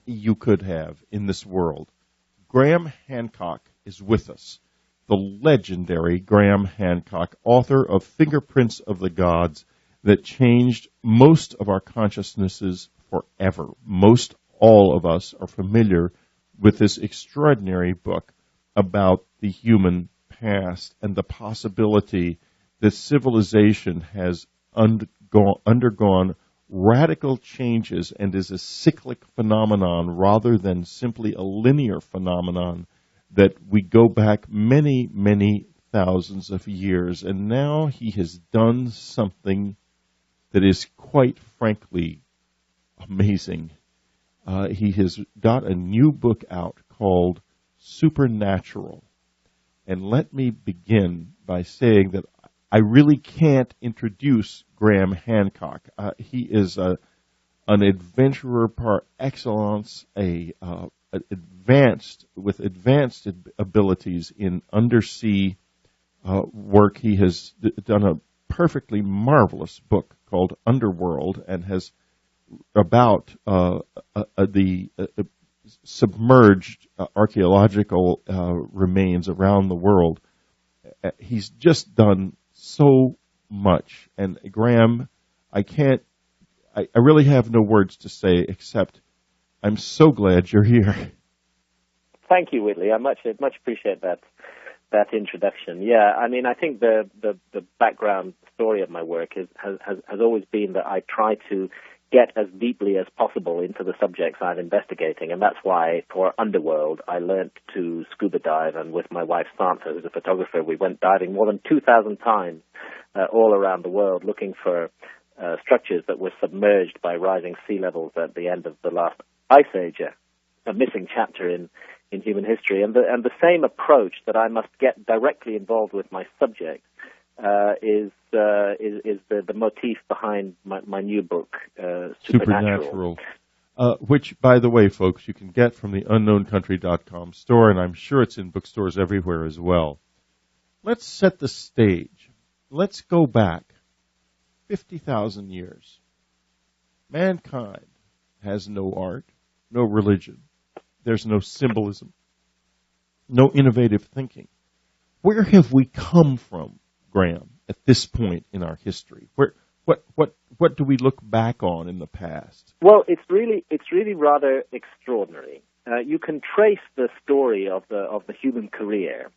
you could have in this world. Graham Hancock is with us, the legendary Graham Hancock, author of Fingerprints of the Gods that changed most of our consciousnesses forever. Most all of us are familiar with this extraordinary book about the human past and the possibility that civilization has undergone radical changes and is a cyclic phenomenon rather than simply a linear phenomenon, that we go back many, many thousands of years. And now he has done something that is quite frankly amazing. He has got a new book out called Supernatural. And let me begin by saying that I really can't introduce Graham Hancock. He is an adventurer par excellence, advanced abilities in undersea work. He has done a perfectly marvelous book called Underworld, and has about the submerged archaeological remains around the world. He's just done so much. And Graham, I really have no words to say except I'm so glad you're here. Thank you, Whitley. I much appreciate that introduction. Yeah, I mean, I think the background story of my work has always been that I try to get as deeply as possible into the subjects I'm investigating, and that's why for Underworld I learnt to scuba dive, and with my wife Santa, who's a photographer, we went diving more than 2,000 times all around the world looking for structures that were submerged by rising sea levels at the end of the last ice age, a missing chapter in human history. And the same approach that I must get directly involved with my subject is the motif behind my new book, Supernatural. Which, by the way, folks, you can get from the unknowncountry.com store, and I'm sure it's in bookstores everywhere as well. Let's set the stage. Let's go back 50,000 years. Mankind has no art, no religion. There's no symbolism, no innovative thinking. Where have we come from, Graham, at this point in our history? What do we look back on in the past? Well, it's really rather extraordinary. You can trace the story of the human career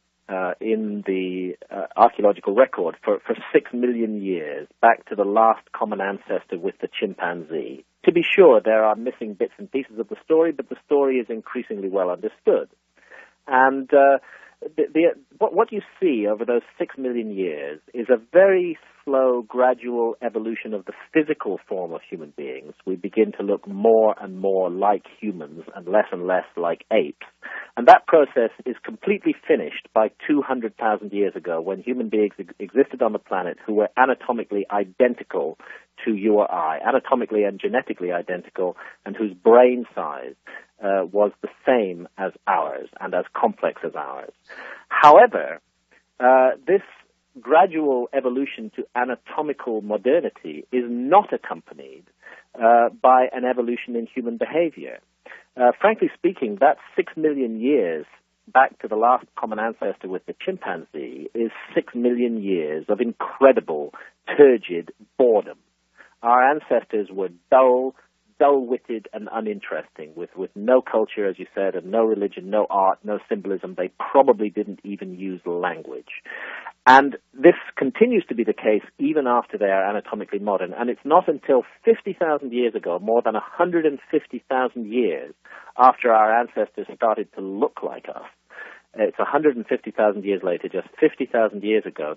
in the archaeological record for 6 million years, back to the last common ancestor with the chimpanzee. To be sure, there are missing bits and pieces of the story, but the story is increasingly well understood. And what you see over those 6 million years is a very slow, gradual evolution of the physical form of human beings. We begin to look more and more like humans and less like apes. And that process is completely finished by 200,000 years ago, when human beings existed on the planet who were anatomically identical to you or I, anatomically and genetically identical, and whose brain size was the same as ours and as complex as ours. However, this gradual evolution to anatomical modernity is not accompanied by an evolution in human behavior. Frankly speaking, that 6 million years back to the last common ancestor with the chimpanzee is 6 million years of incredible, turgid boredom. Our ancestors were dull-witted and uninteresting, with no culture, as you said, and no religion, no art, no symbolism. They probably didn't even use language. And this continues to be the case even after they are anatomically modern. And it's not until 50,000 years ago, more than 150,000 years after our ancestors started to look like us, it's 150,000 years later, just 50,000 years ago,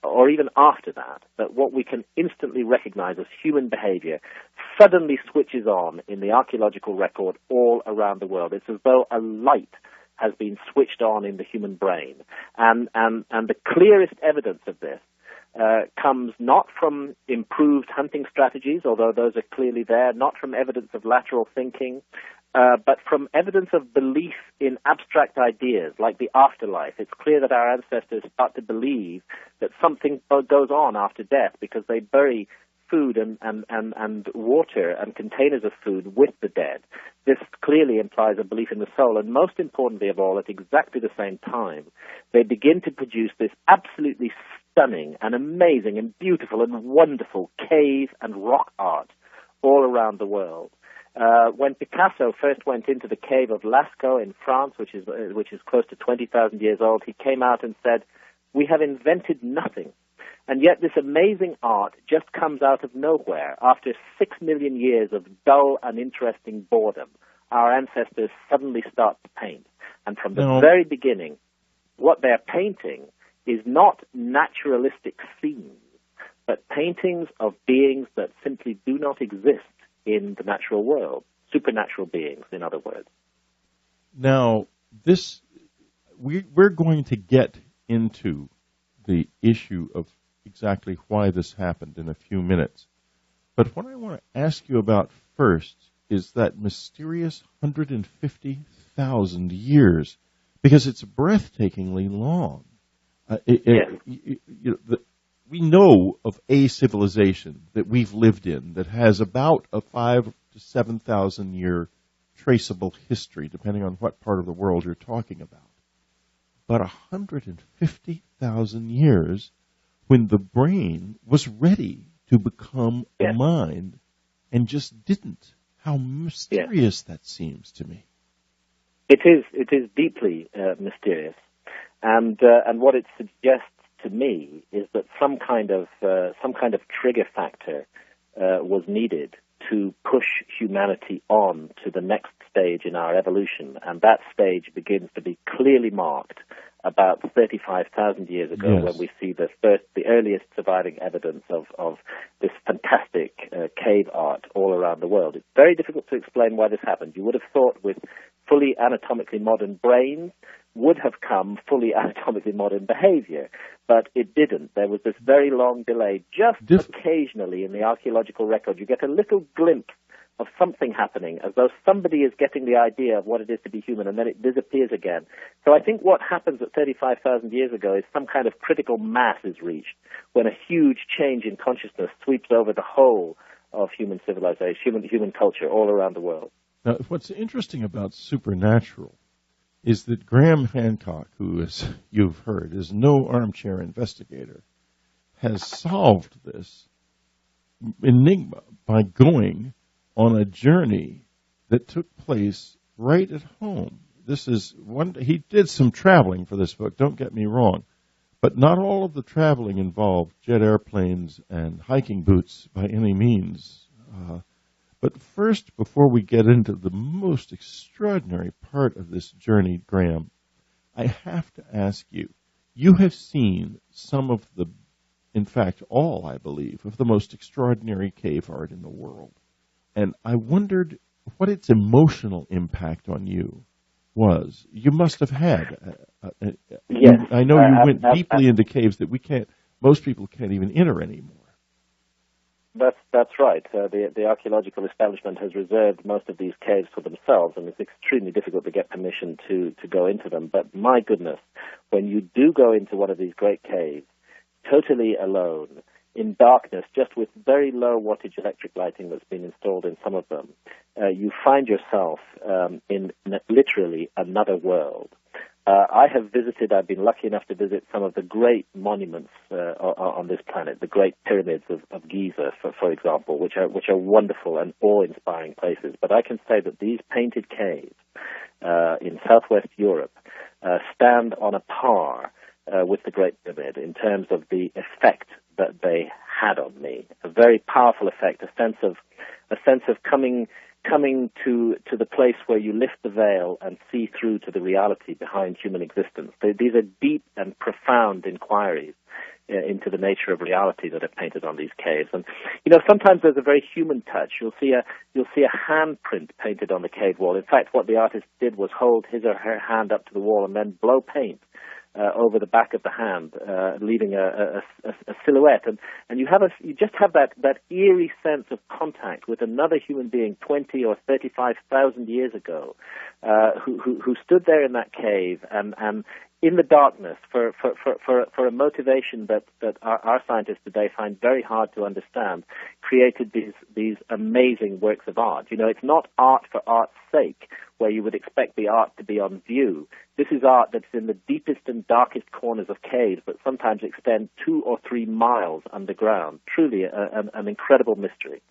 or even after that what we can instantly recognize as human behavior suddenly switches on in the archaeological record all around the world. It's as though a light has been switched on in the human brain. And the clearest evidence of this comes not from improved hunting strategies, although those are clearly there, not from evidence of lateral thinking, but from evidence of belief in abstract ideas like the afterlife. It's clear that our ancestors start to believe that something goes on after death, because they bury food and water and containers of food with the dead, this clearly implies a belief in the soul. And most importantly of all, at exactly the same time, they begin to produce this absolutely stunning and amazing and beautiful and wonderful cave and rock art all around the world. When Picasso first went into the cave of Lascaux in France, which is close to 20,000 years old, he came out and said, "We have invented nothing. And yet this amazing art just comes out of nowhere. After 6 million years of dull, uninteresting boredom, our ancestors suddenly start to paint. And from the very beginning, what they're painting is not naturalistic scenes, but paintings of beings that simply do not exist in the natural world, supernatural beings, in other words." Now, we're going to get into the issue of exactly why this happened in a few minutes. But what I want to ask you about first is that mysterious 150,000 years, because it's breathtakingly long. We know of a civilization that we've lived in that has about a 5,000 to 7,000 year traceable history, depending on what part of the world you're talking about. But 150,000 years when the brain was ready to become a mind and just didn't. How mysterious that seems to me. It is deeply mysterious, and what it suggests to me is that some kind of trigger factor was needed to push humanity on to the next stage in our evolution, and that stage begins to be clearly marked about 35,000 years ago, when we see the earliest surviving evidence of this fantastic cave art all around the world. It's very difficult to explain why this happened. You would have thought with fully anatomically modern brains would have come fully anatomically modern behavior, but it didn't. There was this very long delay. Just occasionally in the archaeological record, you get a little glimpse of something happening, as though somebody is getting the idea of what it is to be human, and then it disappears again. So I think what happens at 35,000 years ago is some kind of critical mass is reached, when a huge change in consciousness sweeps over the whole of human civilization, human culture all around the world. Now, what's interesting about supernatural is that Graham Hancock, who, as you've heard, is no armchair investigator, has solved this enigma by going on a journey that took place right at home. He did some traveling for this book, don't get me wrong, but not all of the traveling involved jet airplanes and hiking boots by any means. But first, before we get into the most extraordinary part of this journey, Graham, I have to ask you, you have seen some of the, in fact, all, I believe, of the most extraordinary cave art in the world. And I wondered what its emotional impact on you was. You must have had. I know you went deeply into caves that most people can't even enter anymore. That's right. The archaeological establishment has reserved most of these caves for themselves, and it's extremely difficult to get permission to go into them. But my goodness, when you do go into one of these great caves, totally alone, in darkness, just with very low wattage electric lighting that's been installed in some of them, you find yourself in literally another world. I've been lucky enough to visit some of the great monuments on this planet, the great pyramids of Giza, for example, which are wonderful and awe-inspiring places. But I can say that these painted caves in southwest Europe stand on a par with the Great Pyramid in terms of the effect that they had on me. A very powerful effect, a sense of coming to the place where you lift the veil and see through to the reality behind human existence. These are deep and profound inquiries into the nature of reality that are painted on these caves. And sometimes there's a very human touch. You'll see a handprint painted on the cave wall. In fact, what the artist did was hold his or her hand up to the wall and then blow paint over the back of the hand, leaving a silhouette, and you just have that eerie sense of contact with another human being 20 or 35,000 years ago, who stood there in that cave, and in the darkness, for a motivation that our scientists today find very hard to understand, created these amazing works of art. You know, it's not art for art's sake, where you would expect the art to be on view. This is art that's in the deepest and darkest corners of caves, but sometimes extend 2 or 3 miles underground. Truly an incredible mystery.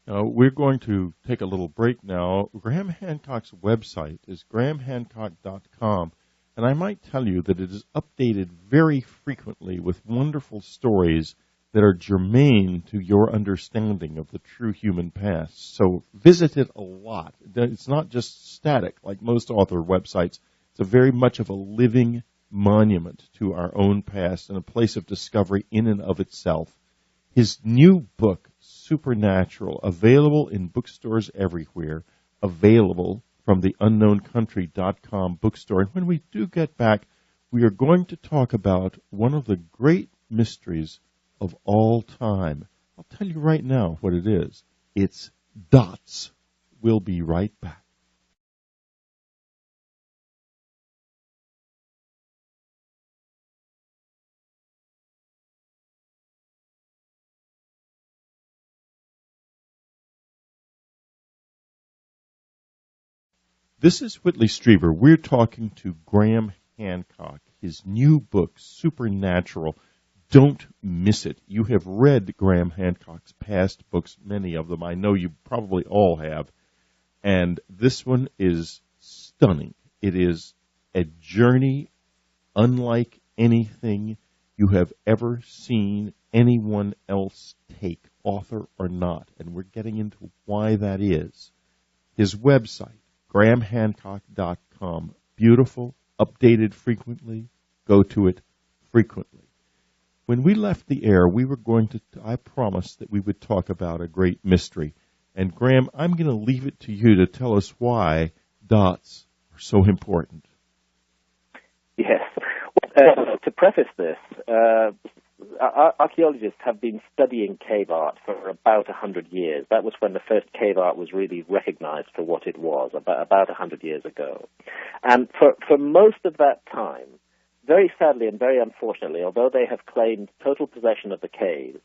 We're going to take a little break now. Graham Hancock's website is grahamhancock.com, and I might tell you that it is updated very frequently with wonderful stories that are germane to your understanding of the true human past. So visit it a lot. It's not just static like most author websites. It's a very much of a living monument to our own past and a place of discovery in and of itself. His new book, Supernatural, available in bookstores everywhere, available from the unknowncountry.com bookstore. And when we do get back, we are going to talk about one of the great mysteries of all time. I'll tell you right now what it is. It's dots. We'll be right back. This is Whitley Strieber. We're talking to Graham Hancock. His new book, Supernatural. Don't miss it. You have read Graham Hancock's past books, many of them. I know you probably all have. And this one is stunning. It is a journey unlike anything you have ever seen anyone else take, author or not. And we're getting into why that is. His website, grahamhancock.com. Beautiful, updated frequently. Go to it frequently. When we left the air, we were going to, I promised that we would talk about a great mystery. And Graham, I'm going to leave it to you to tell us why dots are so important. Yes. To preface this, archaeologists have been studying cave art for about 100 years. That was when the first cave art was really recognized for what it was, about 100 years ago. And for most of that time, very sadly and very unfortunately, although they have claimed total possession of the caves,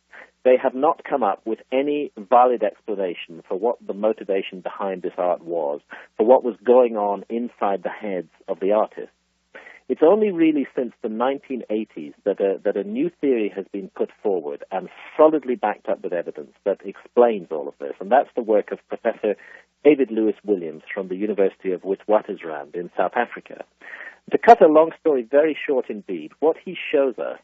they have not come up with any valid explanation for what the motivation behind this art was, for what was going on inside the heads of the artists. It's only really since the 1980s that a new theory has been put forward and solidly backed up with evidence that explains all of this, and that's the work of Professor David Lewis Williams from the University of Witwatersrand in South Africa. To cut a long story very short indeed, what he shows us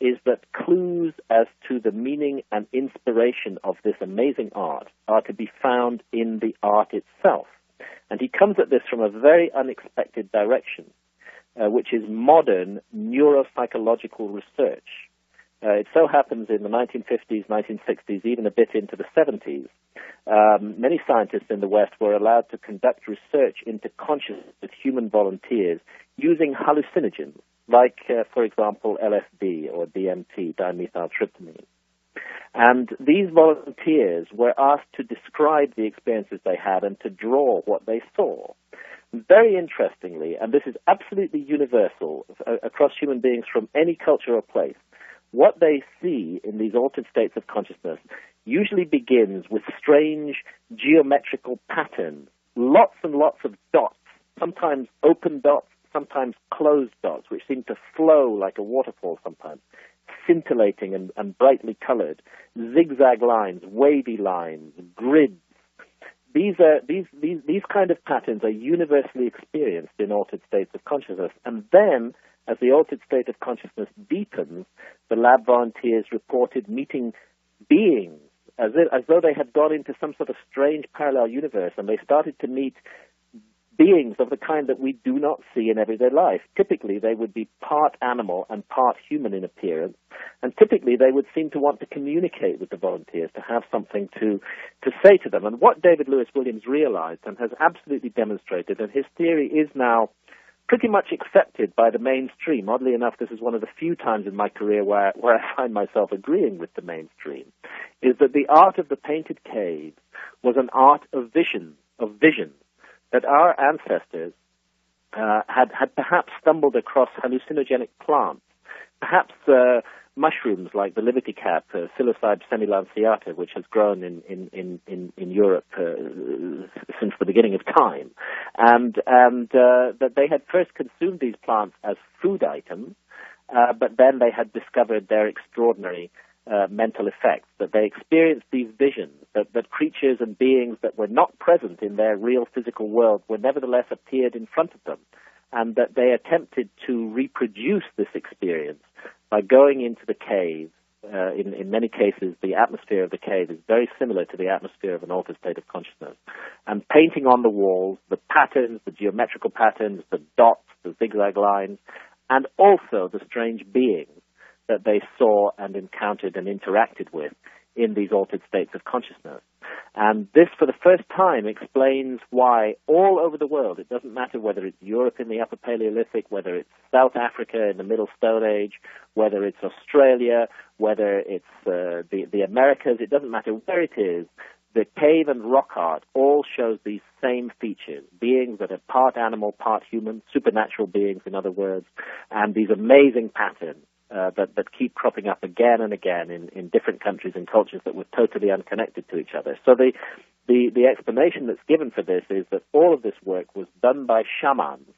is that clues as to the meaning and inspiration of this amazing art are to be found in the art itself. And he comes at this from a very unexpected direction, which is modern neuropsychological research. It so happens in the 1950s, 1960s, even a bit into the 70s, many scientists in the West were allowed to conduct research into consciousness with human volunteers using hallucinogens, like, for example, LSD or DMT, dimethyltryptamine. And these volunteers were asked to describe the experiences they had and to draw what they saw. Very interestingly, and this is absolutely universal across human beings from any culture or place, what they see in these altered states of consciousness usually begins with strange geometrical patterns, lots and lots of dots, sometimes open dots, sometimes closed dots, which seem to flow like a waterfall sometimes, scintillating and brightly colored, zigzag lines, wavy lines, grids. These kind of patterns are universally experienced in altered states of consciousness. And then, as the altered state of consciousness deepens, the lab volunteers reported meeting beings as though they had gone into some sort of strange parallel universe, and they started to meet beings of the kind that we do not see in everyday life. Typically, they would be part animal and part human in appearance, and typically they would seem to want to communicate with the volunteers, to have something to say to them. And what David Lewis Williams realized and has absolutely demonstrated, and his theory is now pretty much accepted by the mainstream. Oddly enough, this is one of the few times in my career where I find myself agreeing with the mainstream, is that the art of the painted cave was an art of vision, that our ancestors had perhaps stumbled across hallucinogenic plants, perhaps mushrooms like the liberty cap, Psilocybe semilanceata, which has grown in Europe since the beginning of time, and that they had first consumed these plants as food items, but then they had discovered their extraordinary mental effects, that they experienced these visions, that creatures and beings that were not present in their real physical world were nevertheless appeared in front of them, and that they attempted to reproduce this experience by going into the cave. In many cases, the atmosphere of the cave is very similar to the atmosphere of an altered state of consciousness, and painting on the walls the patterns, the geometrical patterns, the dots, the zigzag lines, and also the strange beings that they saw and encountered and interacted with in these altered states of consciousness. And this, for the first time, explains why all over the world, it doesn't matter whether it's Europe in the Upper Paleolithic, whether it's South Africa in the Middle Stone Age, whether it's Australia, whether it's the Americas, it doesn't matter where it is, the cave and rock art all shows these same features, beings that are part animal, part human, supernatural beings, in other words, and these amazing patterns that keep cropping up again and again in different countries and cultures that were totally unconnected to each other. So the explanation that's given for this is that all of this work was done by shamans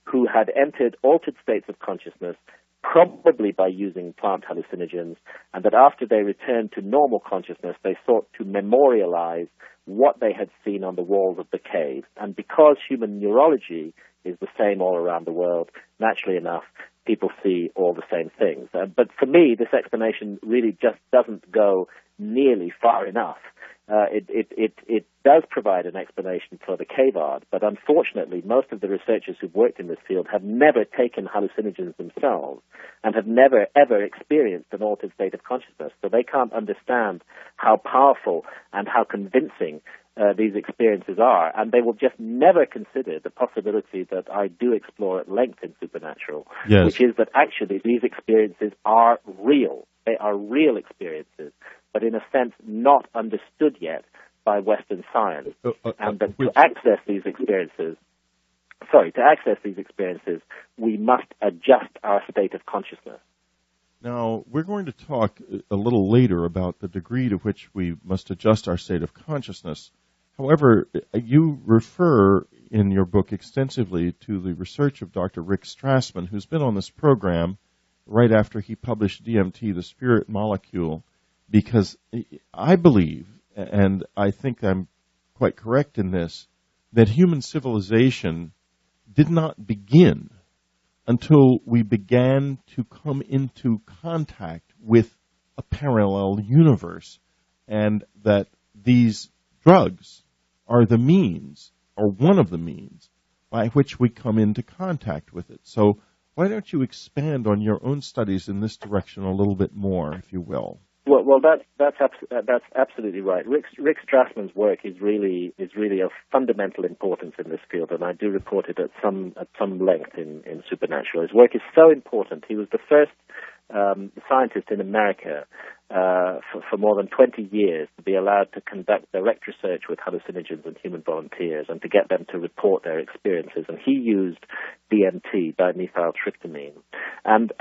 who had entered altered states of consciousness, probably by using plant hallucinogens, and that after they returned to normal consciousness, they sought to memorialize what they had seen on the walls of the cave. And because human neurology is the same all around the world, naturally enough, people see all the same things. But for me, this explanation really just doesn't go nearly far enough. It does provide an explanation for the cave art, but unfortunately, most of the researchers who've worked in this field have never taken hallucinogens themselves and have never, ever experienced an altered state of consciousness, so they can't understand how powerful and how convincing these experiences are, and they will just never consider the possibility that I do explore at length in Supernatural, yes, which is that actually these experiences are real. They are real experiences, but in a sense not understood yet by Western science, and that to access these experiences, we must adjust our state of consciousness. Now, we're going to talk a little later about the degree to which we must adjust our state of consciousness. However, you refer in your book extensively to the research of Dr. Rick Strassman, who's been on this program right after he published DMT, the Spirit Molecule, because I believe, and I think I'm quite correct in this, that human civilization did not begin until we began to come into contact with a parallel universe, and that these drugs are the means, or one of the means, by which we come into contact with it. So why don't you expand on your own studies in this direction a little bit more, if you will? Well, that's absolutely right. Rick Strassman's work is really of fundamental importance in this field, and I do report it at some length in Supernatural. His work is so important. He was the first scientist in America for more than 20 years to be allowed to conduct direct research with hallucinogens and human volunteers, and to get them to report their experiences. And he used DMT, dimethyltryptamine, and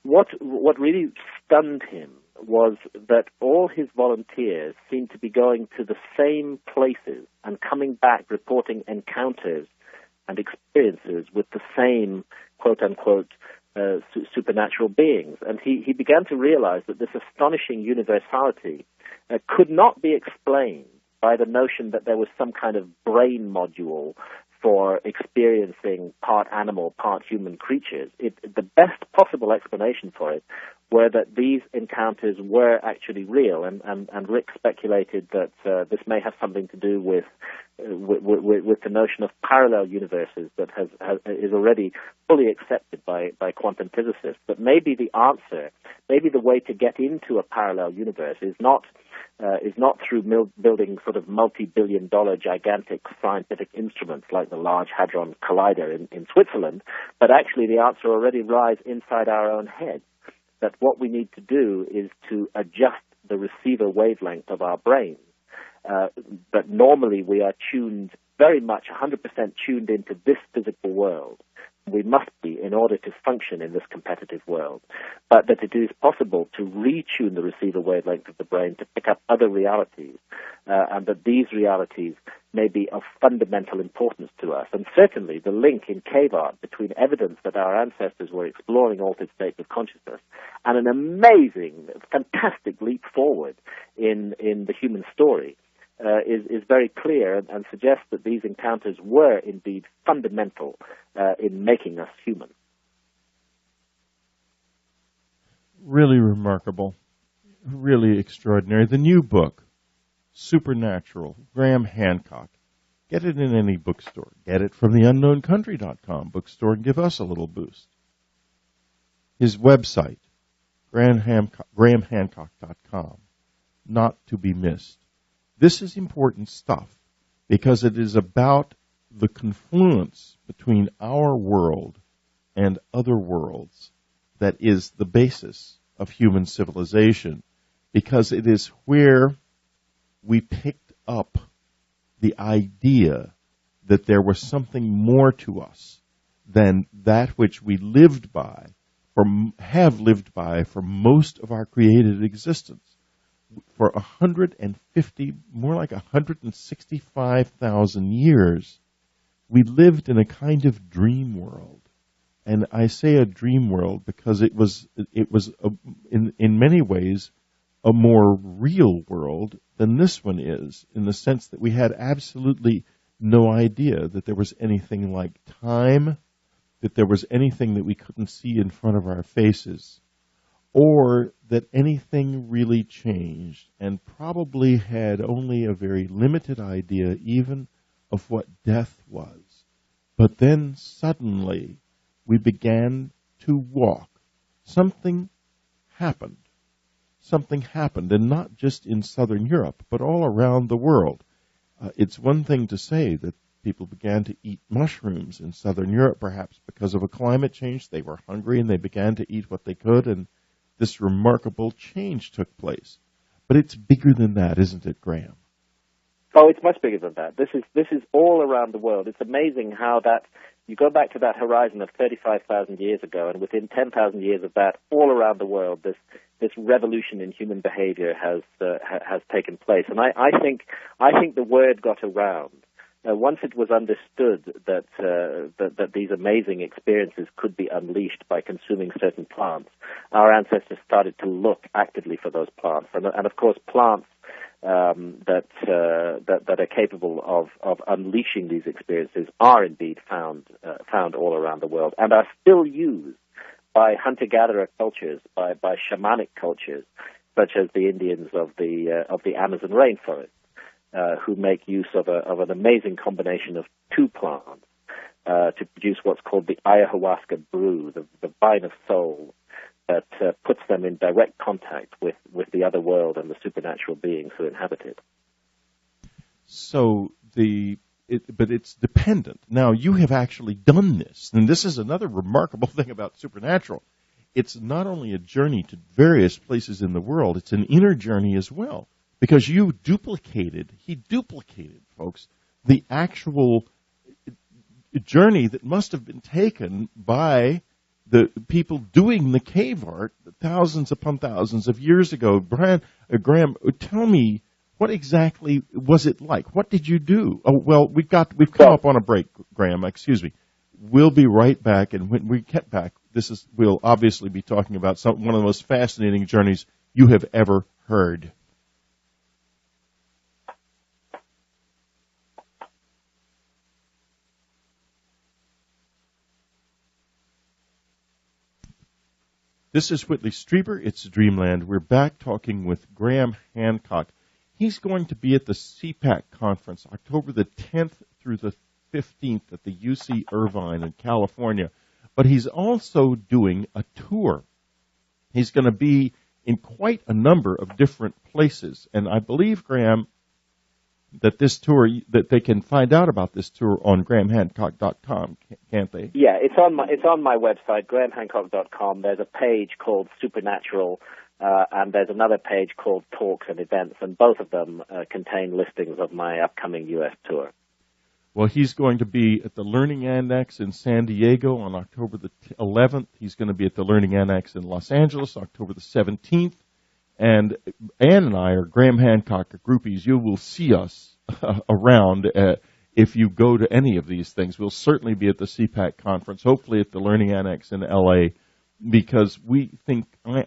what really stunned him was that all his volunteers seemed to be going to the same places and coming back reporting encounters and experiences with the same quote-unquote supernatural beings. And he began to realize that this astonishing universality could not be explained by the notion that there was some kind of brain module for experiencing part animal, part human creatures. The best possible explanation for it were that these encounters were actually real, and Rick speculated that this may have something to do with the notion of parallel universes that is already fully accepted by quantum physicists. But maybe the answer, maybe the way to get into a parallel universe is not through building sort of multi-billion-dollar gigantic scientific instruments like the Large Hadron Collider in Switzerland, but actually the answer already lies inside our own heads, that what we need to do is to adjust the receiver wavelength of our brains. but normally we are tuned very much 100% tuned into this physical world. We must be in order to function in this competitive world, but that it is possible to retune the receiver wavelength of the brain to pick up other realities, and that these realities may be of fundamental importance to us. And certainly the link in cave art between evidence that our ancestors were exploring altered states of consciousness and an amazing, fantastic leap forward in the human story is very clear and suggests that these encounters were indeed fundamental in making us human. Really remarkable. Really extraordinary. The new book, Supernatural, Graham Hancock. Get it in any bookstore. Get it from the unknowncountry.com bookstore and give us a little boost. His website, grahamhancock.com, not to be missed. This is important stuff because it is about the confluence between our world and other worlds that is the basis of human civilization, because it is where we picked up the idea that there was something more to us than that which we lived by or have lived by for most of our created existence. For 150, more like 165,000 years, we lived in a kind of dream world. And I say a dream world because it was in many ways a more real world than this one is, in the sense that we had absolutely no idea that there was anything like time, that there was anything that we couldn't see in front of our faces, or that anything really changed, and probably had only a very limited idea even of what death was. But then suddenly we began to walk. Something happened. Something happened, and not just in Southern Europe, but all around the world. It's one thing to say that people began to eat mushrooms in Southern Europe, perhaps because of a climate change. They were hungry and they began to eat what they could, and this remarkable change took place. But it's bigger than that, isn't it, Graham? Oh, it's much bigger than that. This is all around the world. It's amazing how that you go back to that horizon of 35,000 years ago, and within 10,000 years of that, all around the world, this revolution in human behavior has taken place. And I think the word got around. Once it was understood that these amazing experiences could be unleashed by consuming certain plants, our ancestors started to look actively for those plants. And of course, plants that are capable of unleashing these experiences are indeed found all around the world, and are still used by hunter-gatherer cultures, by shamanic cultures, such as the Indians of the Amazon rainforest, who make use of an amazing combination of two plants to produce what's called the ayahuasca brew, the vine of soul, that puts them in direct contact with the other world and the supernatural beings who inhabit it. So but it's dependent. Now, you have actually done this, and this is another remarkable thing about Supernatural. It's not only a journey to various places in the world, it's an inner journey as well, because he duplicated, folks, the actual journey that must have been taken by the people doing the cave art thousands upon thousands of years ago. Graham, tell me, what exactly was it like? What did you do? Oh, well, we've come up on a break, Graham. Excuse me. We'll be right back, and when we get back, we'll obviously be talking about one of the most fascinating journeys you have ever heard. This is Whitley Strieber. It's Dreamland. We're back talking with Graham Hancock. He's going to be at the CPAC conference October the 10th through the 15th at the UC Irvine in California. But he's also doing a tour. He's going to be in quite a number of different places. And I believe, Graham, that this tour, that they can find out about this tour on grahamhancock.com, can't they? Yeah, it's on my website, grahamhancock.com. There's a page called Supernatural, And there's another page called Talks and Events, and both of them contain listings of my upcoming U.S. tour. Well, he's going to be at the Learning Annex in San Diego on October the 11th. He's going to be at the Learning Annex in Los Angeles, October the 17th. And Ann and I are Graham Hancock groupies. You will see us around if you go to any of these things. We'll certainly be at the CPAC conference, hopefully at the Learning Annex in L.A., because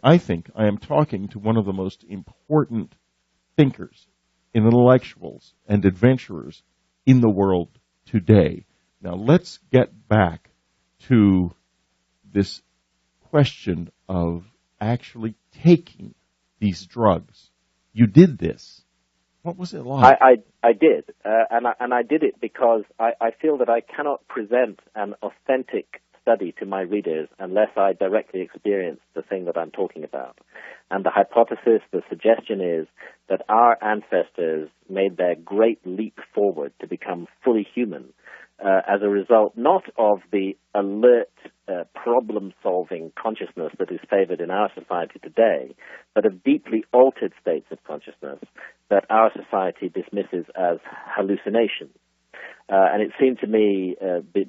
I think I am talking to one of the most important thinkers, intellectuals, and adventurers in the world today. Now let's get back to this question of actually taking these drugs. You did this. What was it like? I did, and I did it because I feel that I cannot present an authentic study to my readers unless I directly experience the thing that I'm talking about. And the hypothesis, the suggestion is that our ancestors made their great leap forward to become fully human as a result not of the alert, problem-solving consciousness that is favored in our society today, but of deeply altered states of consciousness that our society dismisses as hallucinations. And it seemed to me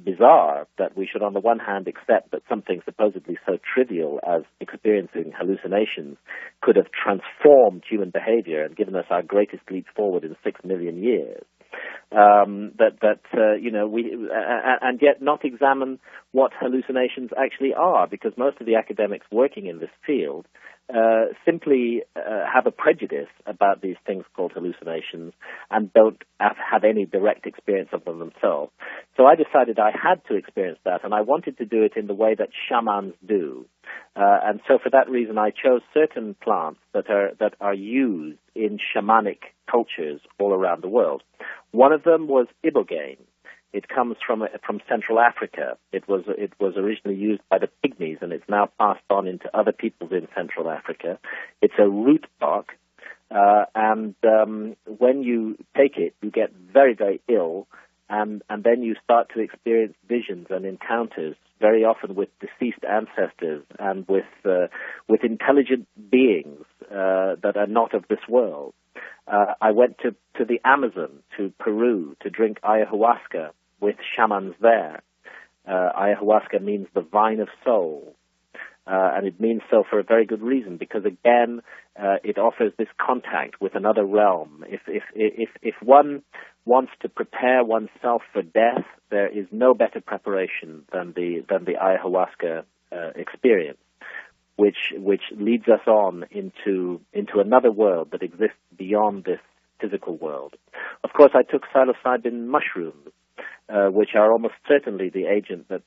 bizarre that we should, on the one hand, accept that something supposedly so trivial as experiencing hallucinations could have transformed human behavior and given us our greatest leap forward in 6 million years. And yet not examine what hallucinations actually are, because most of the academics working in this field simply have a prejudice about these things called hallucinations and don't have any direct experience of them themselves. So I decided I had to experience that, and I wanted to do it in the way that shamans do. And so for that reason, I chose certain plants that are used in shamanic cultures all around the world. One of them was ibogaine. It comes from Central Africa. It was originally used by the Pygmies, and it's now passed on into other peoples in Central Africa. It's a root bark, and when you take it, you get very, very ill, and then you start to experience visions and encounters, very often with deceased ancestors and with intelligent beings that are not of this world. I went to the Amazon, to Peru, to drink ayahuasca with shamans there. Ayahuasca means the vine of soul, and it means so for a very good reason, because again, it offers this contact with another realm. If one wants to prepare oneself for death, there is no better preparation than the ayahuasca experience, which leads us on into another world that exists beyond this physical world. Of course, I took psilocybin mushrooms, which are almost certainly the agent that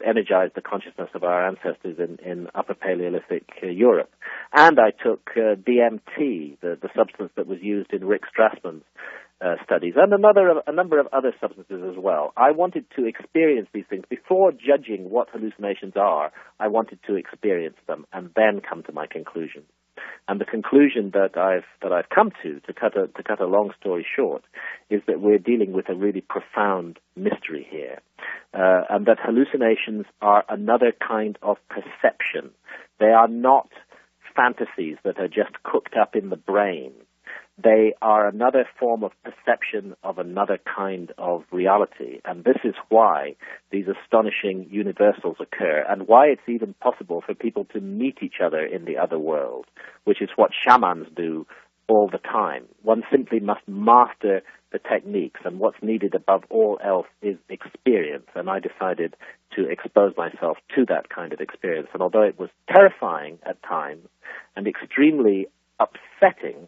energized the consciousness of our ancestors in Upper Paleolithic Europe. And I took DMT, the substance that was used in Rick Strassman's studies, and a number of other substances as well. I wanted to experience these things before judging what hallucinations are. I wanted to experience them and then come to my conclusion. And the conclusion that I've come to cut a long story short, is that we're dealing with a really profound mystery here, and that hallucinations are another kind of perception. They are not fantasies that are just cooked up in the brain. They are another form of perception of another kind of reality, and this is why these astonishing universals occur, and why it's even possible for people to meet each other in the other world, which is what shamans do all the time. One simply must master the techniques, and what's needed above all else is experience, and I decided to expose myself to that kind of experience. And although it was terrifying at times and extremely upsetting,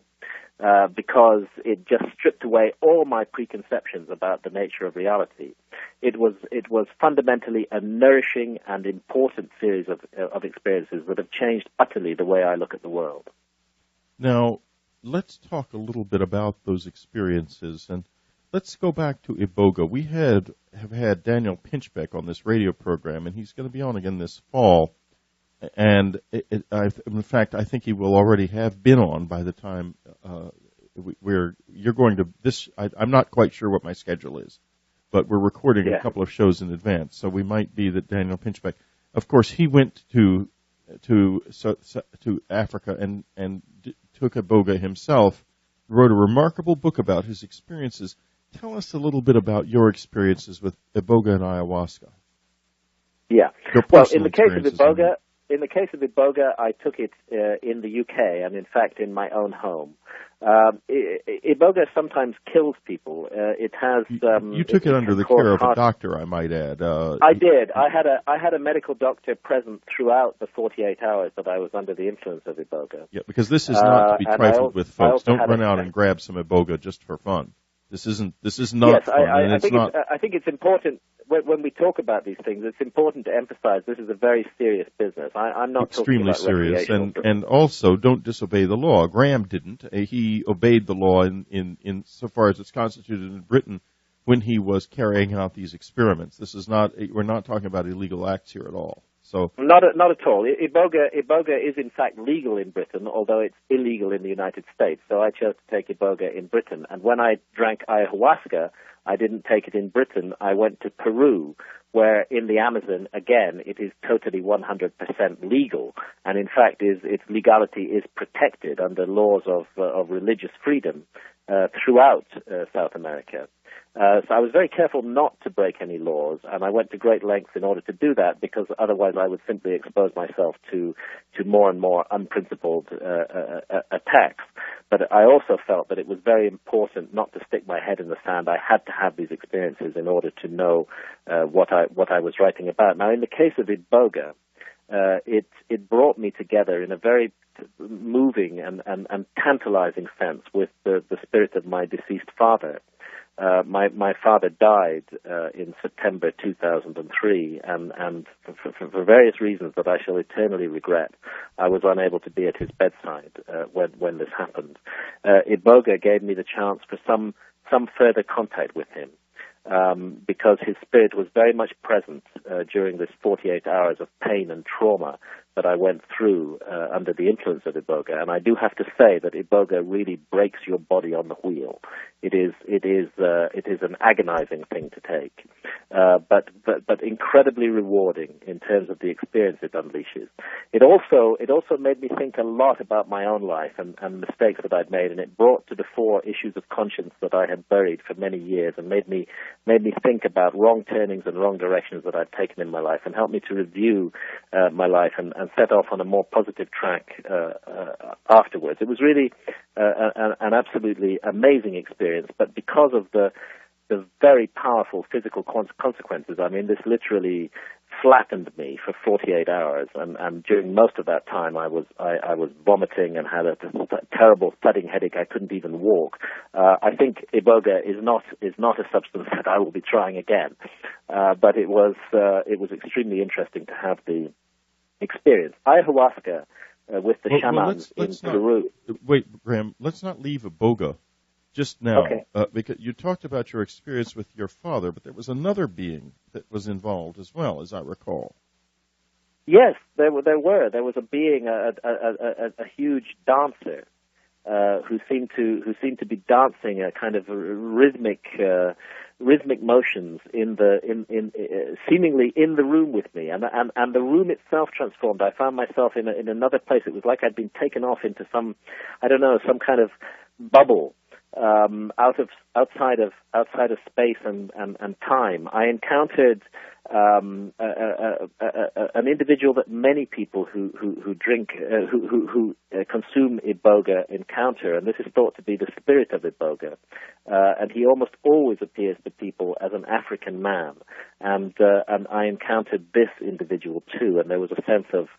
because it just stripped away all my preconceptions about the nature of reality, it was fundamentally a nourishing and important series of experiences that have changed utterly the way I look at the world. Now, let's talk a little bit about those experiences, and let's go back to Iboga. We have had Daniel Pinchbeck on this radio program, and he's going to be on again this fall. And in fact, I think he will already have been on by the time you're going to this. I'm not quite sure what my schedule is, but we're recording a couple of shows in advance, so we might be that Daniel Pinchbeck. Of course, he went to to Africa and took iboga himself, wrote a remarkable book about his experiences. Tell us a little bit about your experiences with iboga and ayahuasca. Yeah. Well, in the case of iboga, I took it in the UK and, in fact, in my own home. Iboga sometimes kills people. It has. You took it under the care of a doctor, I might add. I did. I had a medical doctor present throughout the 48 hours that I was under the influence of iboga. Yeah, because this is not to be trifled with, folks. Don't run out and grab some iboga just for fun. This is not fun. I think it's important when we talk about these things. It's important to emphasize this is a very serious business. I'm not extremely talking about serious, and also don't disobey the law. Graham didn't. He obeyed the law in so far as it's constituted in Britain when he was carrying out these experiments. This is not. We're not talking about illegal acts here at all. So not at all. Iboga is in fact legal in Britain, although it's illegal in the United States. So I chose to take iboga in Britain. And when I drank ayahuasca, I didn't take it in Britain. I went to Peru, where in the Amazon, again, it is totally 100% legal. And in fact, its legality is protected under laws of religious freedom throughout South America. So I was very careful not to break any laws, and I went to great lengths in order to do that, because otherwise I would simply expose myself to more and more unprincipled attacks. But I also felt that it was very important not to stick my head in the sand. I had to have these experiences in order to know what I was writing about. Now, in the case of iboga, it brought me together in a very moving and tantalizing sense with the spirit of my deceased father. My father died in September 2003, and for various reasons that I shall eternally regret, I was unable to be at his bedside when this happened. Iboga gave me the chance for some further contact with him, because his spirit was very much present during this 48 hours of pain and trauma that I went through under the influence of iboga. And I do have to say that iboga really breaks your body on the wheel. It is an agonizing thing to take, but incredibly rewarding in terms of the experience it unleashes. It also made me think a lot about my own life and mistakes that I'd made, and it brought to the fore issues of conscience that I had buried for many years, and made me think about wrong turnings and wrong directions that I'd taken in my life, and helped me to review my life and set off on a more positive track afterwards. It was really an absolutely amazing experience, but because of the very powerful physical consequences, I mean, this literally flattened me for 48 hours, and during most of that time I was vomiting and had a terrible thudding headache. I couldn't even walk. I think iboga is not a substance that I will be trying again, but it was extremely interesting to have the experience. Ayahuasca with the shamans in Peru. Wait, Graham, let's not leave iboga just now, okay. Because you talked about your experience with your father, but there was another being that was involved as well, as I recall. Yes, there were. There was a being, a huge dancer, who seemed to be dancing a kind of rhythmic motions seemingly in the room with me, and the room itself transformed. I found myself in another place. It was like I'd been taken off into some kind of bubble. Outside of space and time. I encountered an individual that many people who drink who consume iboga encounter, and this is thought to be the spirit of iboga. And he almost always appears to people as an African man, and I encountered this individual too, and there was a sense of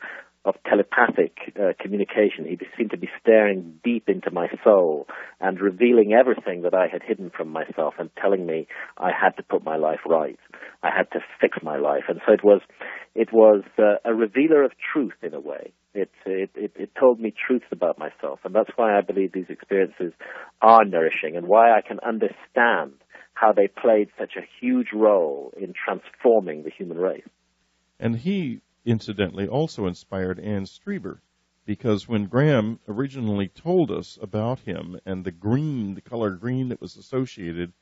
telepathic communication. He seemed to be staring deep into my soul and revealing everything that I had hidden from myself, and telling me I had to put my life right. I had to fix my life. And so it was a revealer of truth in a way. It told me truths about myself, and that's why I believe these experiences are nourishing, and why I can understand how they played such a huge role in transforming the human race. And he incidentally also inspired Anne Strieber, because when Graham originally told us about him and the color green that was associated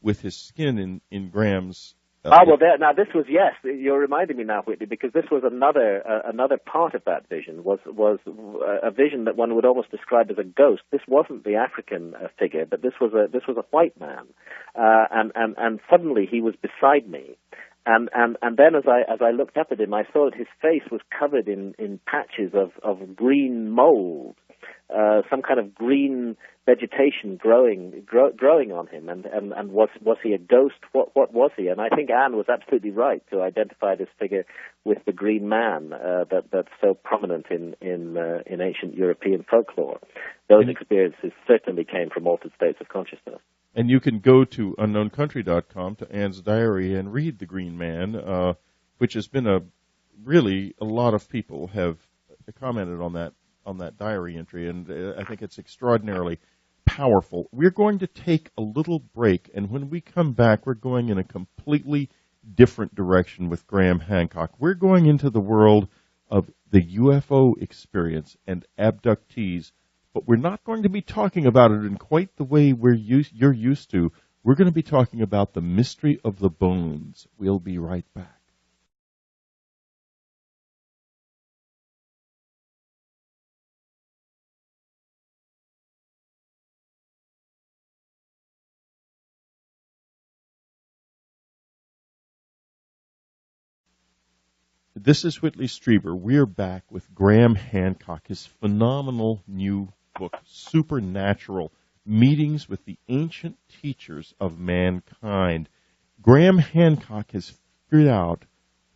with his skin in Graham's Now this was, yes, you're reminding me now, Whitley, because this was another part of that vision was a vision that one would almost describe as a ghost. This wasn't the African figure, but this was a white man, and suddenly he was beside me. And then as I looked up at him, I saw that his face was covered in patches of green mold, some kind of green vegetation growing on him. And was he a ghost? What was he? And I think Anne was absolutely right to identify this figure with the green man that's so prominent in ancient European folklore. Those experiences certainly came from altered states of consciousness. And you can go to unknowncountry.com to Anne's diary and read The Green Man, which has been a lot of people have commented on that diary entry, and I think it's extraordinarily powerful. We're going to take a little break, and when we come back, we're going in a completely different direction with Graham Hancock. We're going into the world of the UFO experience and abductees. But we're not going to be talking about it in quite the way you're used to. We're going to be talking about the mystery of the bones. We'll be right back. This is Whitley Strieber. We're back with Graham Hancock, his phenomenal new book, Supernatural, Meetings with the Ancient Teachers of Mankind. Graham Hancock has figured out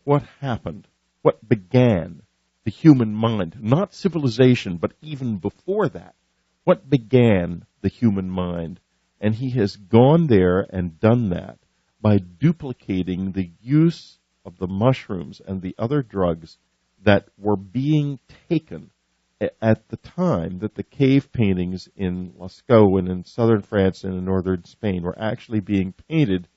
what happened, what began the human mind, not civilization, but even before that, what began the human mind. And he has gone there and done that by duplicating the use of the mushrooms and the other drugs that were being taken at the time that the cave paintings in Lascaux and in southern France and in northern Spain were actually being painted,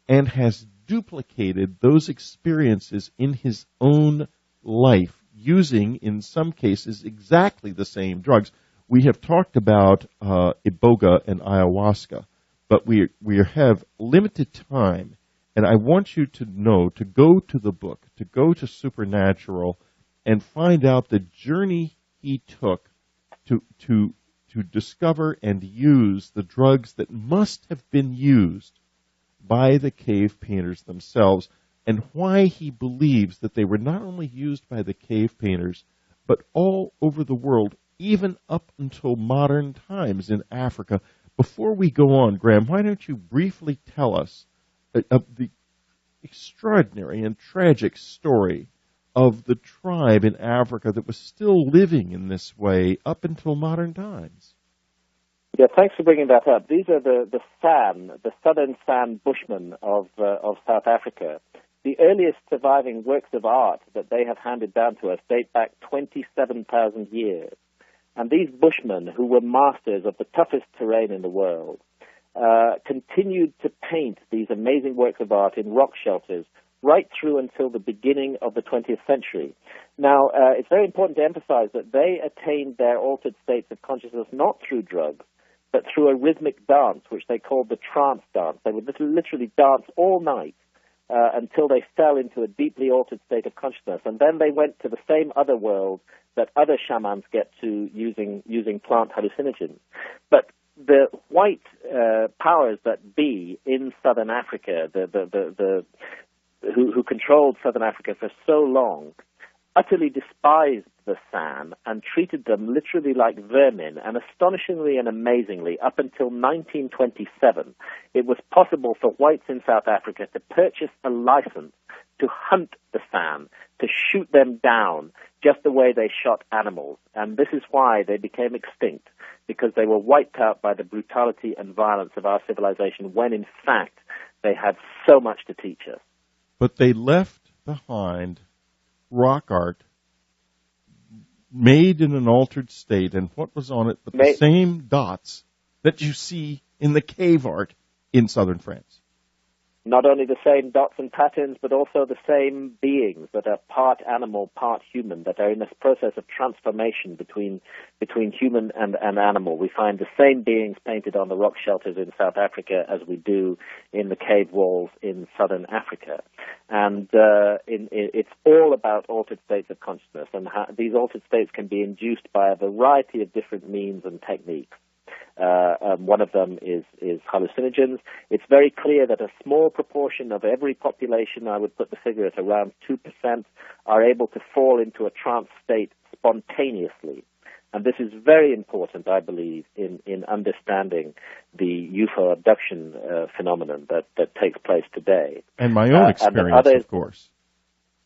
and has duplicated those experiences in his own life, using, in some cases, exactly the same drugs. We have talked about iboga and ayahuasca, but we have limited time, and I want you to know to go to the book, to go to Supernatural, and find out the journey he took to discover and use the drugs that must have been used by the cave painters themselves, and why he believes that they were not only used by the cave painters, but all over the world, even up until modern times in Africa. Before we go on, Graham, why don't you briefly tell us of the extraordinary and tragic story of the tribe in Africa that was still living in this way up until modern times? Yeah, thanks for bringing that up. These are the San, the southern San Bushmen of South Africa. The earliest surviving works of art that they have handed down to us date back 27,000 years. And these Bushmen, who were masters of the toughest terrain in the world, continued to paint these amazing works of art in rock shelters right through until the beginning of the 20th century. Now, it's very important to emphasize that they attained their altered states of consciousness not through drugs, but through a rhythmic dance, which they called the trance dance. They would literally dance all night until they fell into a deeply altered state of consciousness. And then they went to the same other world that other shamans get to using plant hallucinogens. But the white powers that be in southern Africa, who controlled southern Africa for so long, utterly despised the San and treated them literally like vermin. And astonishingly and amazingly, up until 1927, it was possible for whites in South Africa to purchase a license to hunt the San, to shoot them down, just the way they shot animals. And this is why they became extinct, because they were wiped out by the brutality and violence of our civilization, when in fact they had so much to teach us. But they left behind rock art made in an altered state, and what was on it but the same dots that you see in the cave art in southern France. not only the same dots and patterns, but also the same beings that are part animal, part human, that are in this process of transformation between human and animal. We find the same beings painted on the rock shelters in South Africa as we do in the cave walls in southern Africa. And it's all about altered states of consciousness, and how these altered states can be induced by a variety of different means and techniques. One of them is hallucinogens. It's very clear that a small proportion of every population, I would put the figure at around 2%, are able to fall into a trance state spontaneously. And this is very important, I believe, in understanding the UFO abduction phenomenon that takes place today. And my own experience, of course.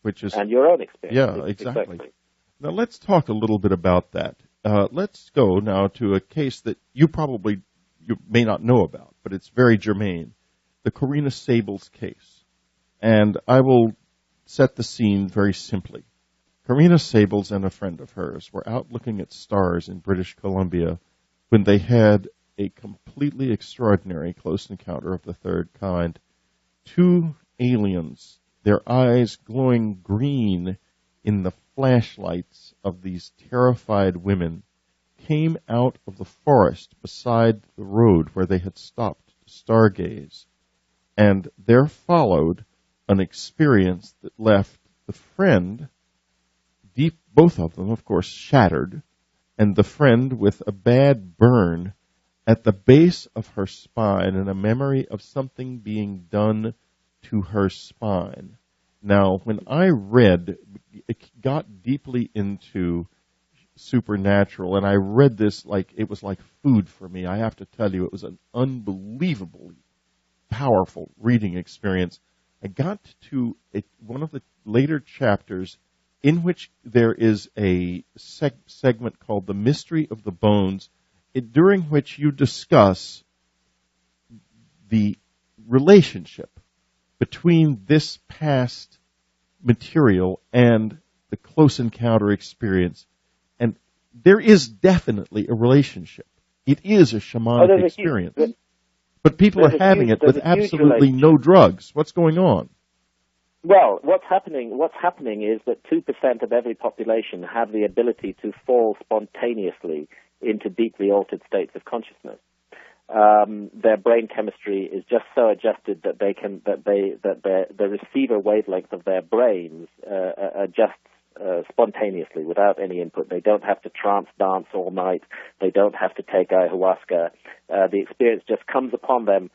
And your own experience. Yeah, exactly. Now let's talk a little bit about that. Let's go now to a case that you may not know about, but it's very germane, the Corina Sables case. And I will set the scene very simply. Corina Sables and a friend of hers were out looking at stars in British Columbia when they had a completely extraordinary close encounter of the third kind. Two aliens, their eyes glowing green in the flashlights of these terrified women, came out of the forest beside the road where they had stopped to stargaze. And there followed an experience that left the friend deep, both of them, of course, shattered, and the friend with a bad burn at the base of her spine and a memory of something being done to her spine. Now, when I read, it got deeply into supernatural, and I read this like it was like food for me. I have to tell you, it was an unbelievably powerful reading experience. I got to one of the later chapters in which there is a segment called The Mystery of the Bones, during which you discuss the relationship between this past material and the close encounter experience. And there is definitely a relationship. It is a shamanic experience. But people are having it with absolutely no drugs. What's going on? Well, what's happening is that 2% of every population have the ability to fall spontaneously into deeply altered states of consciousness. Their brain chemistry is just so adjusted that the receiver wavelength of their brains adjusts spontaneously without any input. They don't have to trance dance all night. They don't have to take ayahuasca. The experience just comes upon them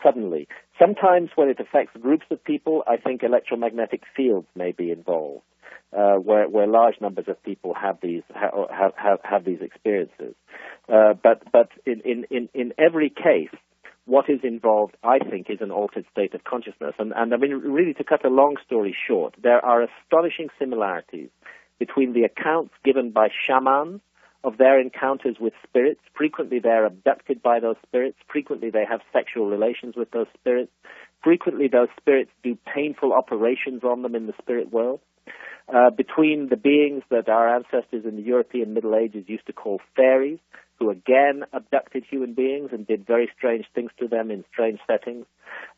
suddenly. Sometimes when it affects groups of people, I think electromagnetic fields may be involved, where large numbers of people have these experiences. But in every case, what is involved, I think, is an altered state of consciousness. And I mean, really, to cut a long story short, there are astonishing similarities between the accounts given by shamans of their encounters with spirits. Frequently, they're abducted by those spirits. Frequently, they have sexual relations with those spirits. Frequently, those spirits do painful operations on them in the spirit world. Between the beings that our ancestors in the European Middle Ages used to call fairies, who again abducted human beings and did very strange things to them in strange settings,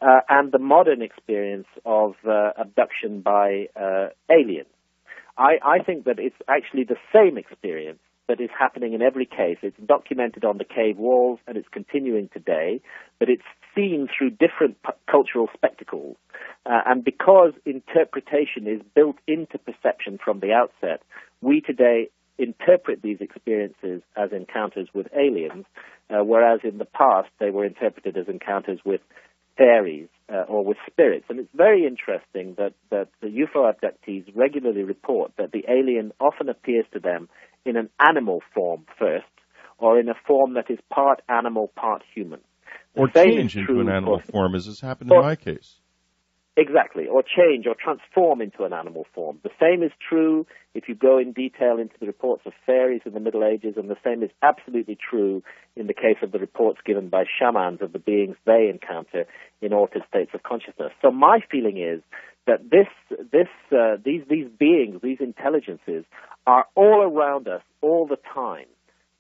and the modern experience of abduction by aliens. I think that it's actually the same experience that is happening in every case. It's documented on the cave walls, and it's continuing today, but it's seen through different cultural spectacles. And because interpretation is built into perception from the outset, we today interpret these experiences as encounters with aliens, whereas in the past they were interpreted as encounters with fairies or with spirits. And it's very interesting that the UFO abductees regularly report that the alien often appears to them in an animal form first, or in a form that is part animal, part human. Or change into an animal form, as has happened in my case. Exactly, or change or transform into an animal form. The same is true if you go in detail into the reports of fairies in the Middle Ages, and the same is absolutely true in the case of the reports given by shamans of the beings they encounter in altered states of consciousness. So my feeling is that these beings, these intelligences, are all around us all the time.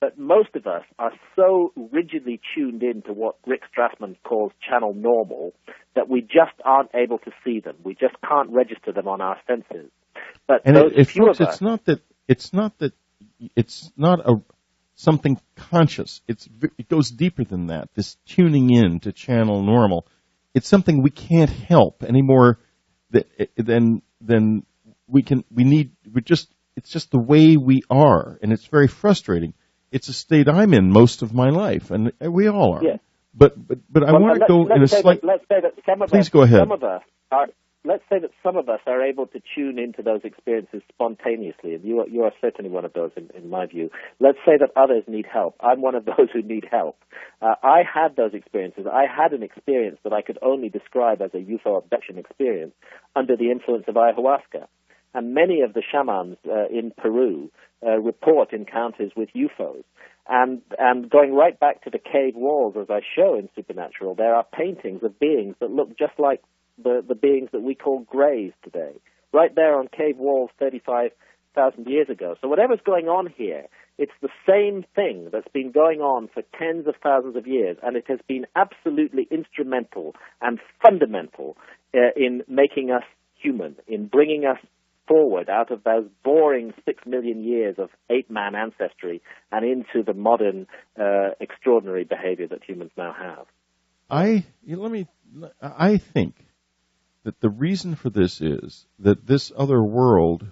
But most of us are so rigidly tuned in to what Rick Strassman calls channel normal that we just aren't able to see them. We just can't register them on our senses. But and those few folks, of us, it's not something conscious. It goes deeper than that. This tuning in to channel normal, it's something we can't help any more than we can. It's just the way we are, and it's very frustrating. It's a state I'm in most of my life, and we all are. yes. But I want to go in a slight. Let's say that some of Please us, go ahead. Some of us are. Let's say that some of us are able to tune into those experiences spontaneously, and you are certainly one of those, in my view. Let's say that others need help. I'm one of those who need help. I had those experiences. I had an experience that I could only describe as a UFO abduction experience under the influence of ayahuasca. And many of the shamans in Peru report encounters with UFOs. And going right back to the cave walls, as I show in Supernatural, there are paintings of beings that look just like the beings that we call greys today, right there on cave walls 35,000 years ago. So whatever's going on here, it's the same thing that's been going on for tens of thousands of years, and it has been absolutely instrumental and fundamental in making us human, in bringing us forward out of those boring 6 million years of ape-man ancestry and into the modern extraordinary behavior that humans now have. I think that the reason for this is that this other world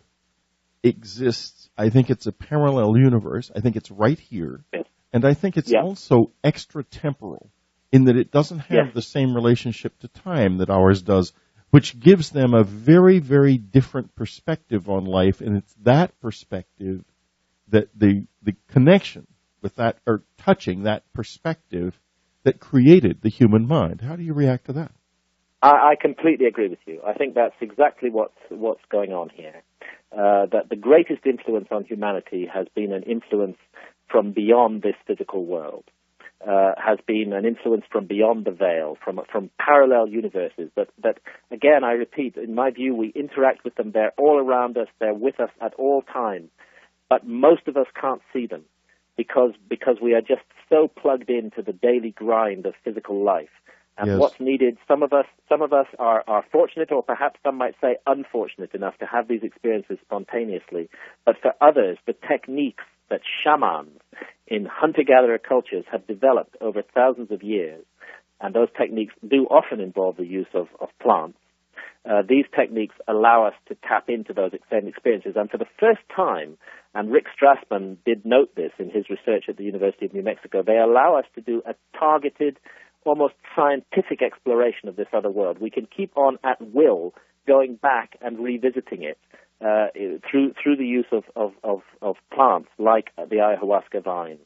exists. I think it's a parallel universe. I think it's right here. Yes. And I think it's also extra-temporal in that it doesn't have the same relationship to time that ours does, which gives them a very, very different perspective on life. And it's that perspective that the connection with that, or touching that perspective, that created the human mind. How do you react to that? I completely agree with you. I think that's exactly what's going on here. That the greatest influence on humanity has been an influence from beyond this physical world. Has been an influence from beyond the veil, from parallel universes. That again, I repeat, in my view, we interact with them. They're all around us. They're with us at all times. But most of us can't see them because we are just so plugged into the daily grind of physical life. And what's needed, some of us are fortunate, or perhaps some might say unfortunate enough to have these experiences spontaneously. But for others, the techniques that shamans in hunter-gatherer cultures have developed over thousands of years, and those techniques do often involve the use of plants, these techniques allow us to tap into those same experiences. And for the first time, and Rick Strassman did note this in his research at the University of New Mexico, they allow us to do a targeted, almost scientific exploration of this other world. We can keep on at will going back and revisiting it through the use of plants like the ayahuasca vine.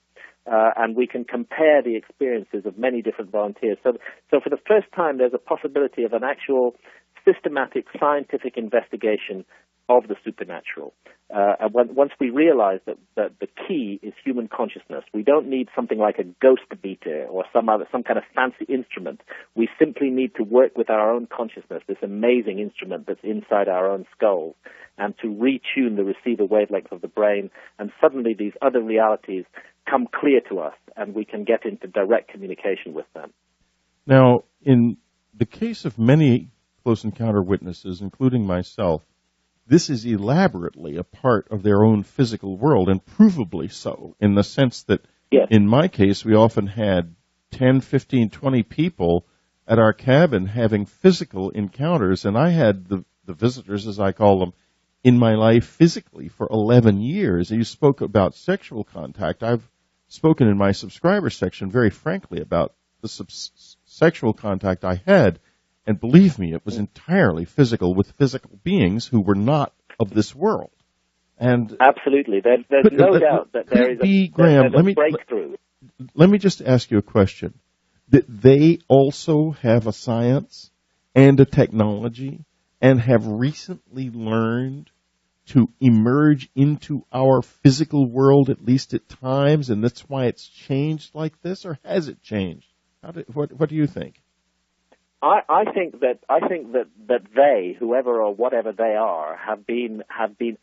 And we can compare the experiences of many different volunteers. So for the first time, there's a possibility of an actual systematic scientific investigation of the supernatural. And once we realize that the key is human consciousness, we don't need something like a ghost meter or some kind of fancy instrument. We simply need to work with our own consciousness, this amazing instrument that's inside our own skulls, and to retune the receiver wavelength of the brain, and suddenly these other realities come clear to us, and we can get into direct communication with them. Now, in the case of many close encounter witnesses, including myself, this is elaborately a part of their own physical world, and provably so, in the sense that, in my case, we often had 10, 15, 20 people at our cabin having physical encounters, and I had the visitors, as I call them, in my life physically for 11 years. And you spoke about sexual contact. I've spoken in my subscriber section very frankly about the sexual contact I had. And believe me, it was entirely physical with physical beings who were not of this world. And absolutely, there's no doubt that there is a breakthrough. Let me just ask you a question. That they also have a science and a technology and have recently learned to emerge into our physical world, at least at times, and that's why it's changed like this, or has it changed? What do you think? I think that they, whoever or whatever they are, have been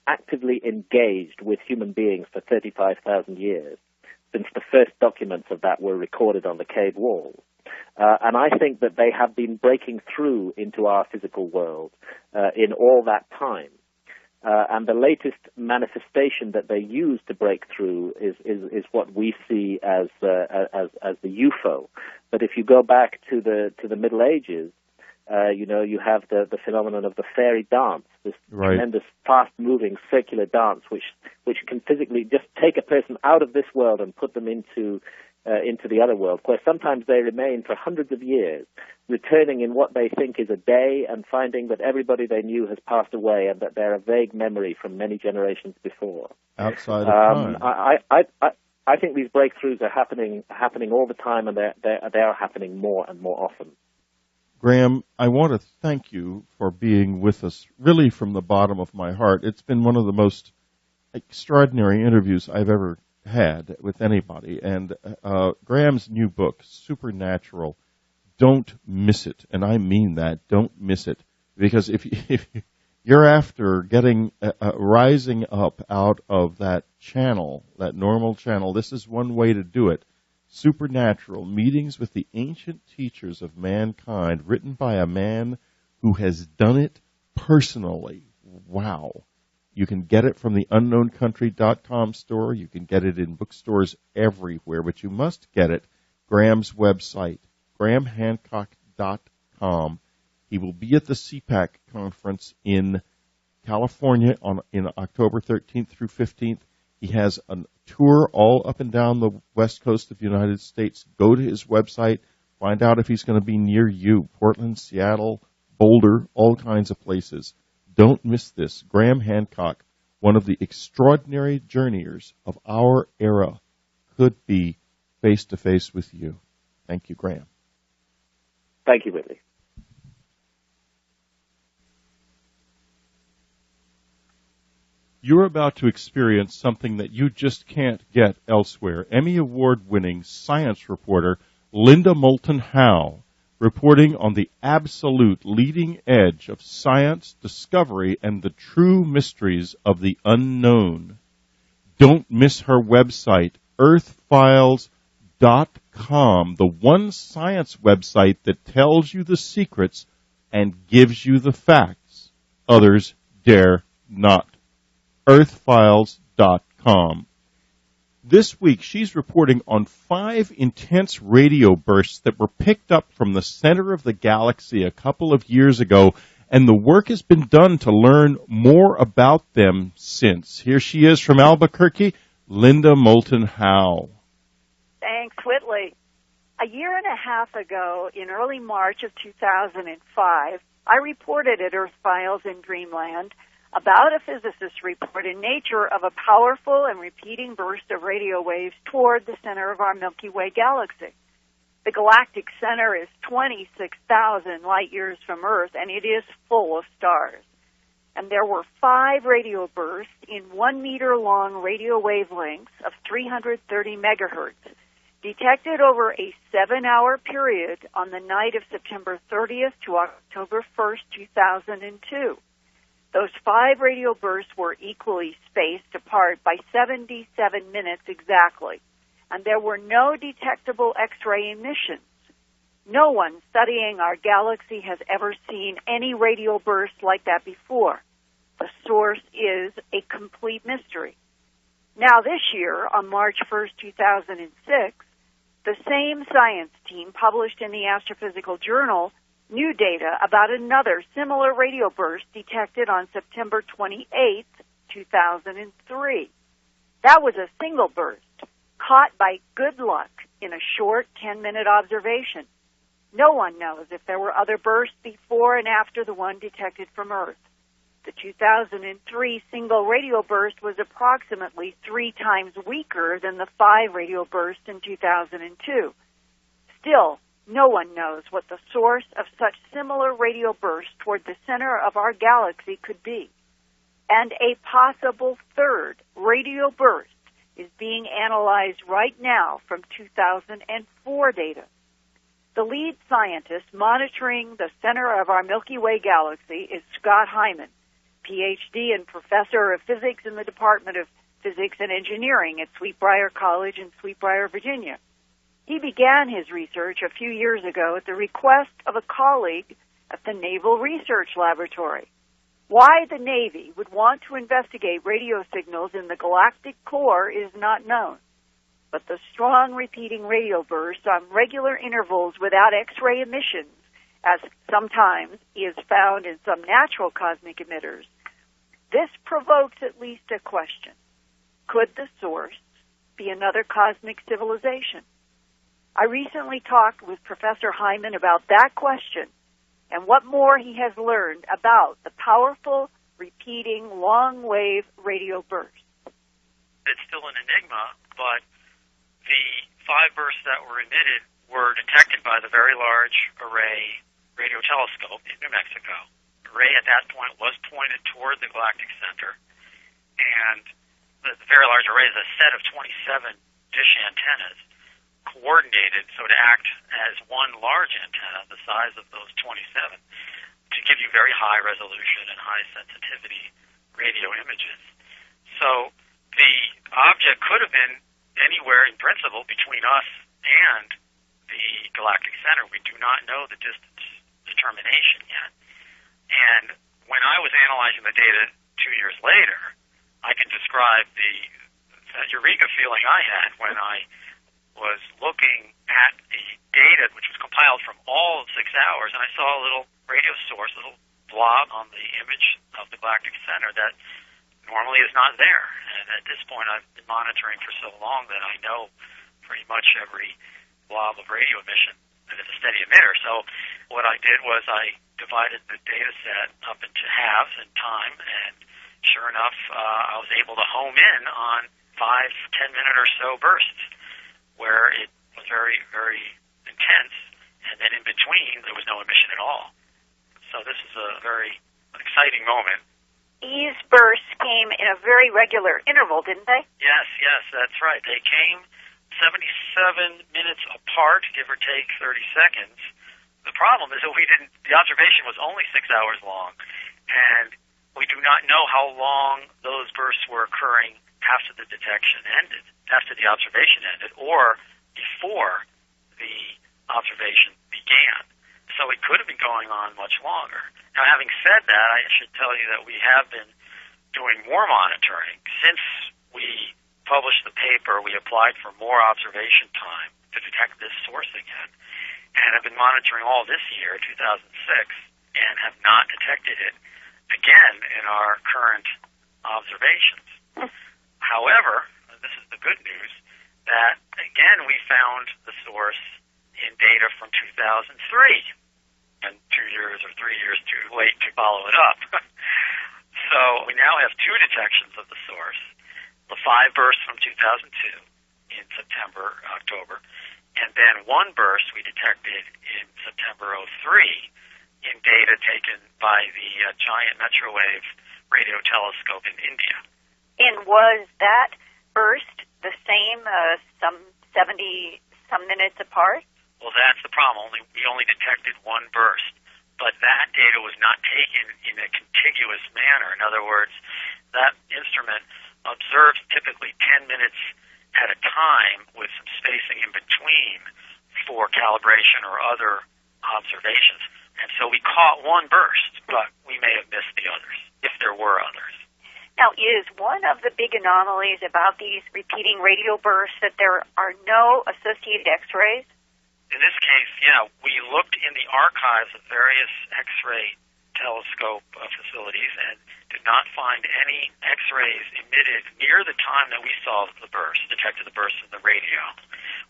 actively engaged with human beings for 35,000 years. since the first documents of that were recorded on the cave walls. And I think that they have been breaking through into our physical world in all that time. And the latest manifestation that they use to break through is what we see as the UFO. But if you go back to the Middle Ages, you have the phenomenon of the fairy dance, this tremendous, fast-moving circular dance, which can physically just take a person out of this world and put them into the other world, where sometimes they remain for hundreds of years, returning in what they think is a day and finding that everybody they knew has passed away and that they're a vague memory from many generations before. Outside of time. I think these breakthroughs are happening all the time, and they are happening more and more often. Graham, I want to thank you for being with us, really from the bottom of my heart. It's been one of the most extraordinary interviews I've ever had with anybody. And Graham's new book, Supernatural, don't miss it. And I mean that. Don't miss it. Because if you're after getting rising up out of that channel, that normal channel, this is one way to do it. Supernatural, Meetings with the Ancient Teachers of Mankind, written by a man who has done it personally. Wow. You can get it from the unknowncountry.com store. You can get it in bookstores everywhere, but you must get it Graham's website, grahamhancock.com. He will be at the CPAC conference in California in October 13th through 15th. He has a tour all up and down the west coast of the United States. Go to his website. Find out if he's going to be near you. Portland, Seattle, Boulder, all kinds of places. Don't miss this. Graham Hancock, one of the extraordinary journeyers of our era, could be face-to-face with you. Thank you, Graham. Thank you, Whitley. You're about to experience something that you just can't get elsewhere. Emmy Award-winning science reporter Linda Moulton Howe, reporting on the absolute leading edge of science, discovery, and the true mysteries of the unknown. Don't miss her website, earthfiles.com, the one science website that tells you the secrets and gives you the facts others dare not. earthfiles.com. This week, she's reporting on 5 intense radio bursts that were picked up from the center of the galaxy a couple of years ago, and the work has been done to learn more about them since. Here she is from Albuquerque, Linda Moulton Howe. Thanks, Whitley. A year and a half ago, in early March of 2005, I reported at Earth Files in Dreamland about a physicist's report in Nature of a powerful and repeating burst of radio waves toward the center of our Milky Way galaxy. The galactic center is 26,000 light years from Earth, and it is full of stars. And there were 5 radio bursts in 1-meter-long radio wavelengths of 330 megahertz, detected over a 7-hour period on the night of September 30th to October 1st, 2002. Those 5 radio bursts were equally spaced apart by 77 minutes exactly, and there were no detectable X-ray emissions. No one studying our galaxy has ever seen any radio burst like that before. The source is a complete mystery. Now this year, on March 1st, 2006, the same science team published in the Astrophysical Journal new data about another similar radio burst detected on September 28, 2003. That was a single burst, caught by good luck in a short 10-minute observation. No one knows if there were other bursts before and after the one detected from Earth. The 2003 single radio burst was approximately 3 times weaker than the 5 radio bursts in 2002. Still, no one knows what the source of such similar radio bursts toward the center of our galaxy could be. And a possible third radio burst is being analyzed right now from 2004 data. The lead scientist monitoring the center of our Milky Way galaxy is Scott Hyman, Ph.D. and professor of physics in the Department of Physics and Engineering at Sweetbriar College in Sweetbriar, Virginia. He began his research a few years ago at the request of a colleague at the Naval Research Laboratory. Why the Navy would want to investigate radio signals in the galactic core is not known, but the strong repeating radio bursts on regular intervals without X-ray emissions, as sometimes is found in some natural cosmic emitters, this provokes at least a question. Could the source be another cosmic civilization? I recently talked with Professor Hyman about that question and what more he has learned about the powerful, repeating, long-wave radio bursts. It's still an enigma, but the 5 bursts that were emitted were detected by the Very Large Array radio telescope in New Mexico. The array at that point was pointed toward the galactic center, and the Very Large Array is a set of 27 dish antennas coordinated so to act as one large antenna the size of those 27 to give you very high resolution and high sensitivity radio images. So the object could have been anywhere in principle between us and the galactic center. We do not know the distance determination yet. And when I was analyzing the data 2 years later, I can describe that eureka feeling I had when I was looking at the data, which was compiled from all 6 hours, and I saw a little radio source, a little blob on the image of the galactic center that normally is not there. And at this point, I've been monitoring for so long that I know pretty much every blob of radio emission that is a steady emitter. So what I did was I divided the data set up into halves in time, and sure enough, I was able to home in on 5-10 minute or so bursts where it was very, very intense, and then in between there was no emission at all. So this is a very exciting moment. These bursts came in a very regular interval, didn't they? Yes, that's right. They came 77 minutes apart, give or take 30 seconds. The problem is that the observation was only 6 hours long, and we do not know how long those bursts were occurring after the detection ended, after the observation ended, or before the observation began. So it could have been going on much longer. Now, having said that, I should tell you that we have been doing more monitoring. Since we published the paper, we applied for more observation time to detect this source again, and have been monitoring all this year, 2006, and have not detected it again in our current observations. However, this is the good news, that again we found the source in data from 2003, and 2 years or 3 years too late to follow it up. So we now have 2 detections of the source, the 5 bursts from 2002 in September, October, and then 1 burst we detected in September 2003 in data taken by the giant microwave radio telescope in India. And was that burst the same, some 70-some minutes apart? Well, that's the problem. We only detected 1 burst, but that data was not taken in a contiguous manner. In other words, that instrument observes typically 10 minutes at a time with some spacing in between for calibration or other observations. And so we caught 1 burst, but we may have missed the others, if there were others. Now, is one of the big anomalies about these repeating radio bursts that there are no associated X-rays? In this case, we looked in the archives of various X-ray telescope facilities and did not find any X-rays emitted near the time that we saw the burst, detected the burst in the radio.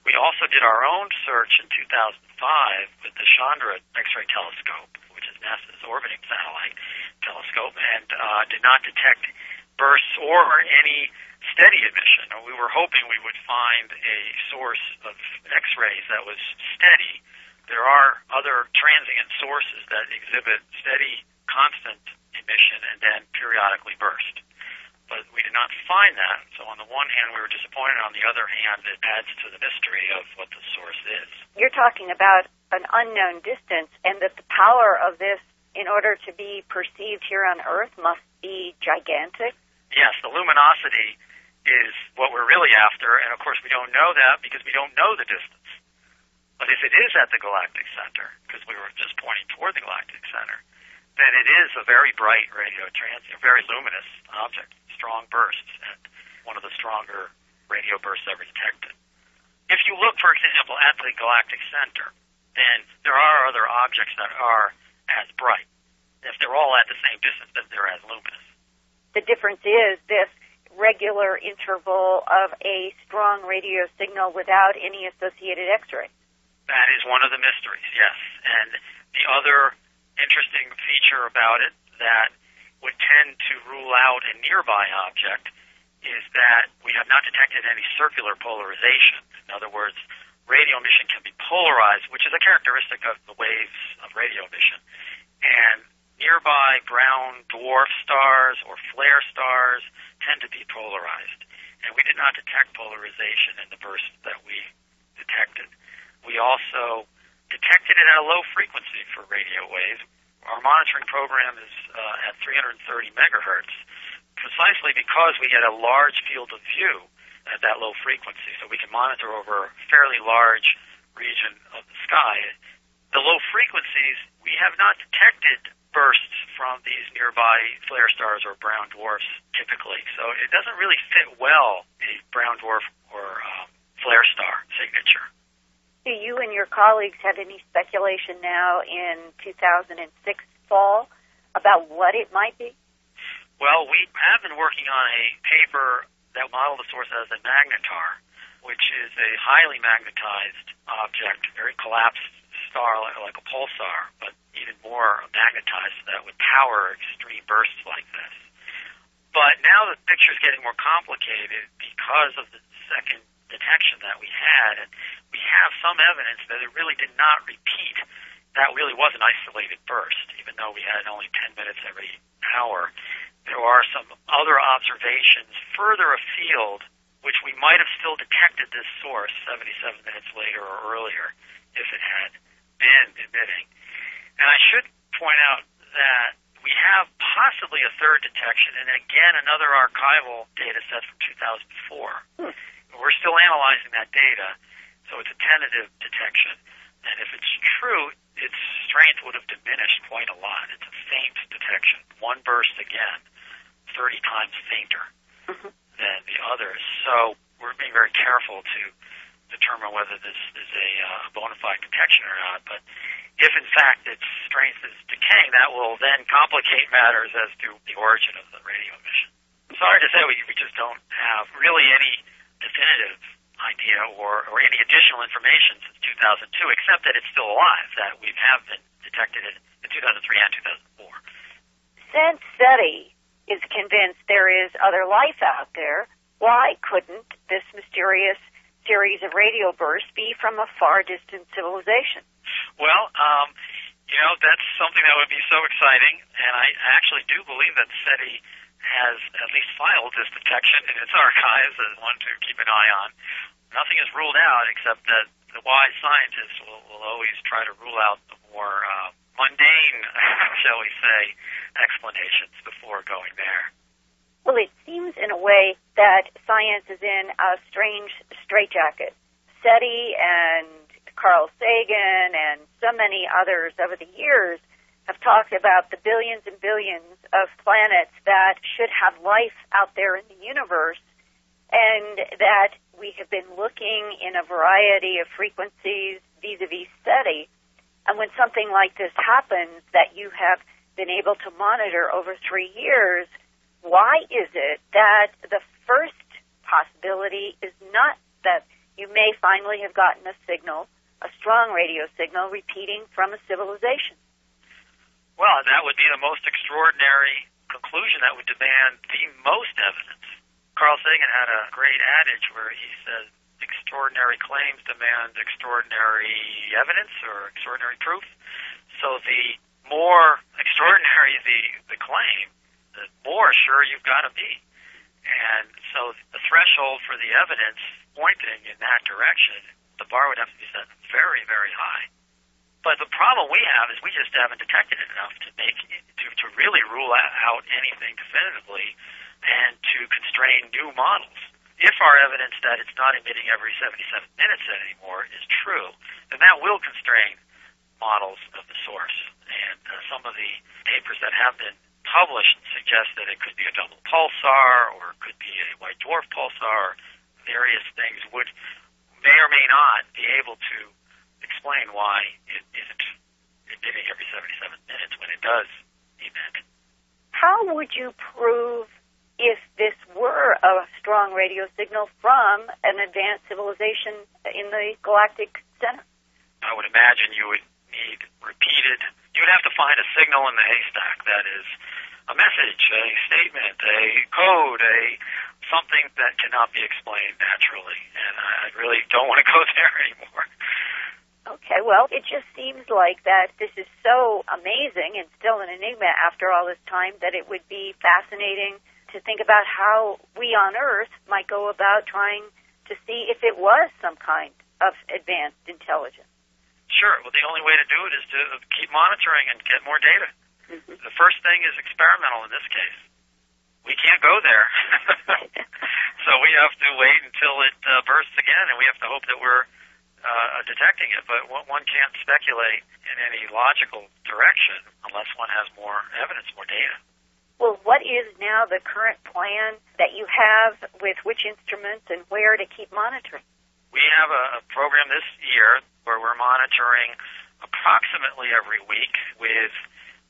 We also did our own search in 2005 with the Chandra X-ray telescope, which is NASA's orbiting satellite telescope, and did not detect bursts or any steady emission. We were hoping we would find a source of X-rays that was steady. There are other transient sources that exhibit steady, constant emission and then periodically burst. But we did not find that. So on the one hand, we were disappointed. On the other hand, it adds to the mystery of what the source is. You're talking about an unknown distance, and that the power of this, in order to be perceived here on Earth, must be gigantic? Yes, the luminosity is what we're really after, and of course we don't know that because we don't know the distance. But if it is at the galactic center, because we were just pointing toward the galactic center, then it is a very bright radio transient, very luminous object, strong bursts, and one of the stronger radio bursts ever detected. If you look, for example, at the galactic center, then there are other objects that are as bright. If they're all at the same distance, then they're as luminous. The difference is this regular interval of a strong radio signal without any associated X-ray. That is one of the mysteries, yes. And the other interesting feature about it that would tend to rule out a nearby object is that we have not detected any circular polarization. In other words, radio emission can be polarized, which is a characteristic of the waves of radio emission. And nearby brown dwarf stars or flare stars tend to be polarized. And we did not detect polarization in the burst that we detected. We also detected it at a low frequency for radio waves. Our monitoring program is at 330 megahertz, precisely because we get a large field of view at that low frequency, so we can monitor over a fairly large region of the sky. The low frequencies, we have not detected bursts from these nearby flare stars or brown dwarfs typically, so it doesn't really fit well a brown dwarf or flare star signature. Do you and your colleagues have any speculation now in 2006 fall about what it might be? Well, we have been working on a paper that modeled the source as a magnetar, which is a highly magnetized object, very collapsed star like a pulsar, but even more magnetized that would power extreme bursts like this. But now the picture is getting more complicated because of the second detection that we had, and we have some evidence that it really did not repeat. That really was an isolated burst, even though we had only 10 minutes every hour. There are some other observations further afield which we might have still detected this source 77 minutes later or earlier if it had been emitting. And I should point out that we have possibly a third detection, and again another archival data set from 2004. We're still analyzing that data, so it's a tentative detection. And if it's true, its strength would have diminished quite a lot. It's a faint detection. One burst, again, 30 times fainter than the others. So we're being very careful to determine whether this is a bona fide detection or not. But if, in fact, its strength is decaying, that will then complicate matters as to the origin of the radio emission. Sorry to say, we just don't have really any definitive idea or any additional information since 2002, except that it's still alive, that we have been detected in 2003 and 2004. Since SETI is convinced there is other life out there, why couldn't this mysterious series of radio bursts be from a far distant civilization? Well, that's something that would be so exciting, and I actually do believe that SETI has at least filed this detection in its archives as one to keep an eye on. Nothing is ruled out except that the wise scientists will always try to rule out the more mundane, shall we say, explanations before going there. Well, it seems in a way that science is in a strange straitjacket. SETI and Carl Sagan and so many others over the years have talked about the billions and billions of planets that should have life out there in the universe, and that we have been looking in a variety of frequencies vis-a-vis SETI. And when something like this happens that you have been able to monitor over 3 years, why is it that the first possibility is not that you may finally have gotten a signal, a strong radio signal, repeating from a civilization? Well, that would be the most extraordinary conclusion that would demand the most evidence. Carl Sagan had a great adage where he said, extraordinary claims demand extraordinary evidence or extraordinary proof. So the more extraordinary the claim, the more sure you've got to be. And so the threshold for the evidence pointing in that direction, the bar would have to be set very, very high. But the problem we have is we just haven't detected it enough to really rule out anything definitively and to constrain new models. if our evidence that it's not emitting every 77 minutes anymore is true, then that will constrain models of the source. And some of the papers that have been published suggest that it could be a double pulsar or it could be a white dwarf pulsar. Various things may or may not be able to explain why it isn't emitting every 77 minutes when it does emit. How would you prove if this were a strong radio signal from an advanced civilization in the galactic center? I would imagine you would need you would have to find a signal in the haystack that is a message, a statement, a code, something that cannot be explained naturally. And I really don't want to go there anymore. Okay, well, it just seems like that this is so amazing and still an enigma after all this time that it would be fascinating to think about how we on Earth might go about trying to see if it was some kind of advanced intelligence. Sure. Well, the only way to do it is to keep monitoring and get more data. Mm-hmm. The first thing is experimental in this case. We can't go there. So we have to wait until it bursts again, and we have to hope that we're detecting it. But one can't speculate in any logical direction unless one has more evidence, more data. Well, what is now the current plan that you have with which instruments and where to keep monitoring? We have a program this year where we're monitoring approximately every week with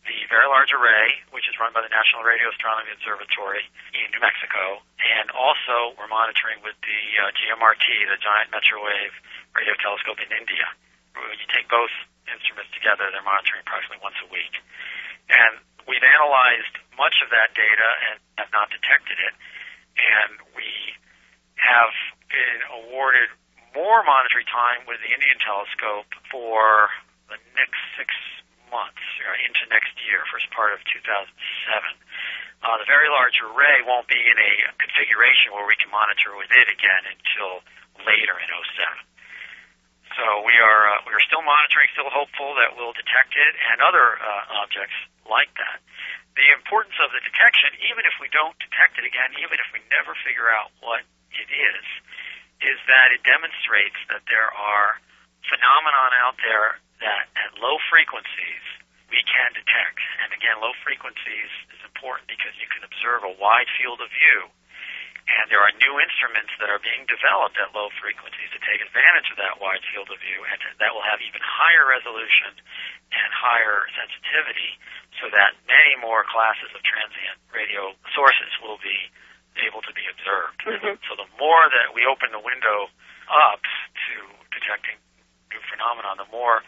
the Very Large Array, which is run by the National Radio Astronomy Observatory in New Mexico, and also we're monitoring with the GMRT, the Giant Metro-Wave Radio Telescope in India. When you take both instruments together, they're monitoring approximately once a week. And we've analyzed much of that data and have not detected it, and we have been awarded more monitoring time with the Indian telescope for the next 6 months, into next year, first part of 2007. The Very Large Array won't be in a configuration where we can monitor with it again until later in 2007. So we are still monitoring, still hopeful that we'll detect it and other objects like that. The importance of the detection, even if we don't detect it again, even if we never figure out what it is that it demonstrates that there are phenomenon out there that at low frequencies we can detect. And again, low frequencies is important because you can observe a wide field of view. And there are new instruments that are being developed at low frequencies to take advantage of that wide field of view, and that will have even higher resolution and higher sensitivity so that many more classes of transient radio sources will be able to be observed. Mm-hmm. So the more that we open the window up to detecting new phenomena, the more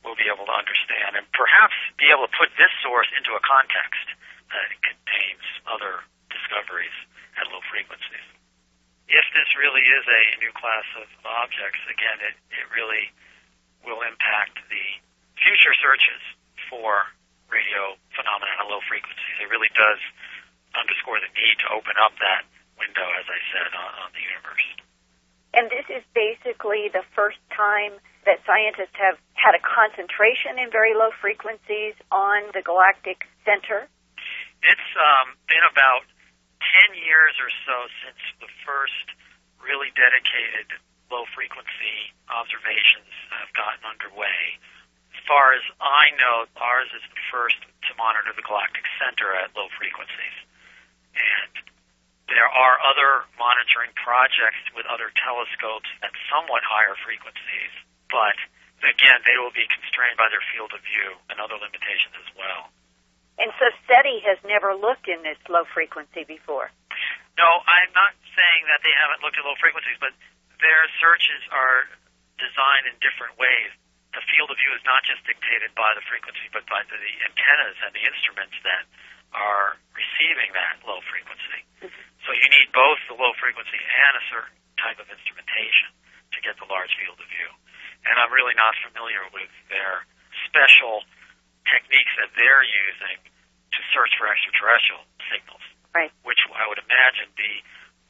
we'll be able to understand and perhaps be able to put this source into a context that contains other discoveries at low frequencies. If this really is a new class of objects, again, it really will impact the future searches for radio phenomena at low frequencies. It really does underscore the need to open up that window, as I said, on the universe. And this is basically the first time that scientists have had a concentration in very low frequencies on the galactic center? It's been about 10 years or so since the first really dedicated low-frequency observations have gotten underway. As far as I know, ours is the first to monitor the galactic center at low frequencies. And there are other monitoring projects with other telescopes at somewhat higher frequencies, but again, they will be constrained by their field of view and other limitations as well. And so SETI has never looked in this low frequency before? No, I'm not saying that they haven't looked at low frequencies, but their searches are designed in different ways. The field of view is not just dictated by the frequency, but by the antennas and the instruments that are receiving that low frequency. Mm-hmm. So you need both the low frequency and a certain type of instrumentation to get the large field of view. And I'm really not familiar with their special techniques that they're using to search for extraterrestrial signals, right, which I would imagine be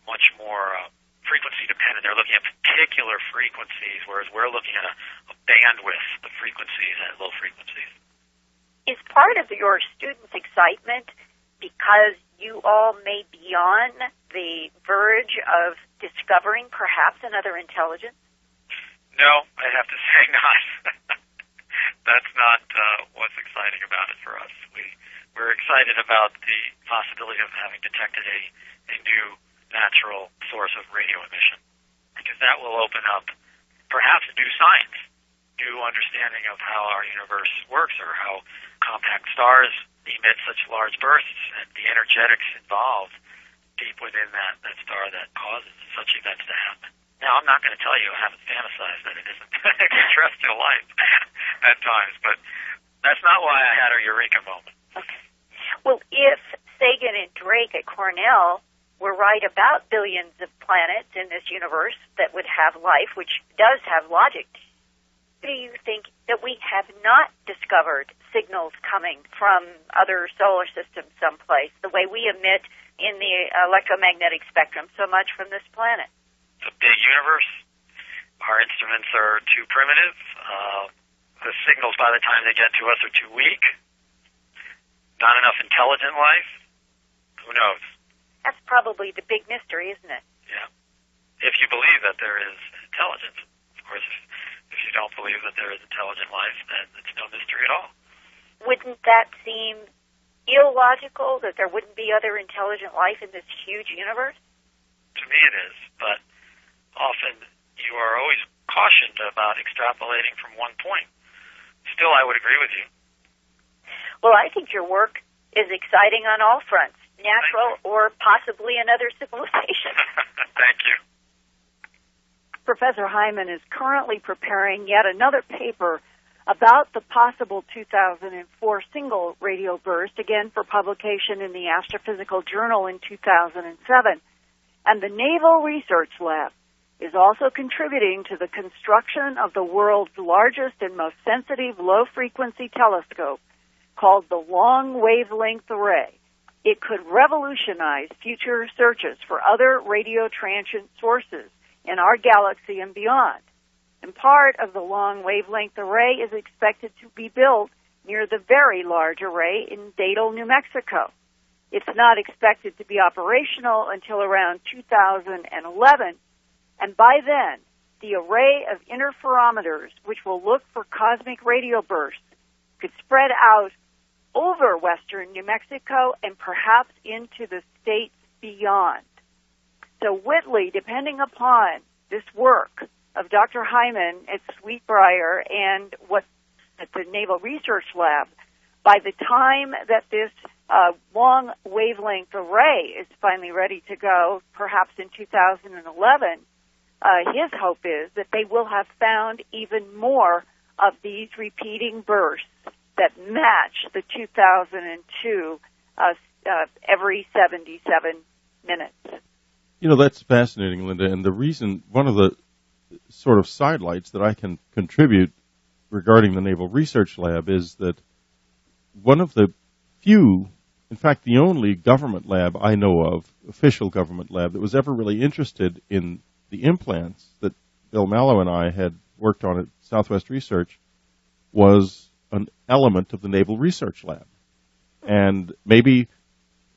much more frequency dependent. They're looking at particular frequencies, whereas we're looking at a bandwidth of frequencies at low frequencies. Is part of your students' excitement because you all may be on the verge of discovering perhaps another intelligence? No, I have to say not. That's not what's exciting about it for us. We're excited about the possibility of having detected a new natural source of radio emission, because that will open up perhaps new science, new understanding of how our universe works, or how compact stars emit such large bursts, and the energetics involved deep within that star that causes such events to happen. Now, I'm not going to tell you, I haven't fantasized that it isn't extraterrestrial life at times, but that's not why I had a eureka moment. Okay. Well, if Sagan and Drake at Cornell were right about billions of planets in this universe that would have life, which does have logic, do you think that we have not discovered signals coming from other solar systems someplace, the way we emit in the electromagnetic spectrum so much from this planet? It's a big universe. Our instruments are too primitive. The signals, by the time they get to us, are too weak. Not enough intelligent life. Who knows? That's probably the big mystery, isn't it? Yeah. If you believe that there is intelligence. Of course, if you don't believe that there is intelligent life, then it's no mystery at all. Wouldn't that seem illogical, that there wouldn't be other intelligent life in this huge universe? To me it is, but often you are always cautioned about extrapolating from one point. Still, I would agree with you. Well, I think your work is exciting on all fronts, natural or possibly another civilization. Thank you. Professor Hyman is currently preparing yet another paper about the possible 2004 single radio burst, again for publication in the Astrophysical Journal in 2007. And the Naval Research Lab is also contributing to the construction of the world's largest and most sensitive low-frequency telescope called the Long Wavelength Array. It could revolutionize future searches for other radio transient sources in our galaxy and beyond. And part of the Long Wavelength Array is expected to be built near the Very Large Array in Dadle, New Mexico. It's not expected to be operational until around 2011, and by then, the array of interferometers, which will look for cosmic radio bursts, could spread out over western New Mexico and perhaps into the states beyond. So Whitley, depending upon this work of Dr. Hyman at Sweetbriar and what at the Naval Research Lab, by the time that this long wavelength array is finally ready to go, perhaps in 2011, his hope is that they will have found even more of these repeating bursts that match the 2002 every 77 minutes. You know, that's fascinating, Linda, and the reason, one of the sort of sidelights that I can contribute regarding the Naval Research Lab is that one of the few, in fact, the only government lab I know of, official government lab, that was ever really interested in the implants that Bill Mallow and I had worked on at Southwest Research, was an element of the Naval Research Lab. And maybe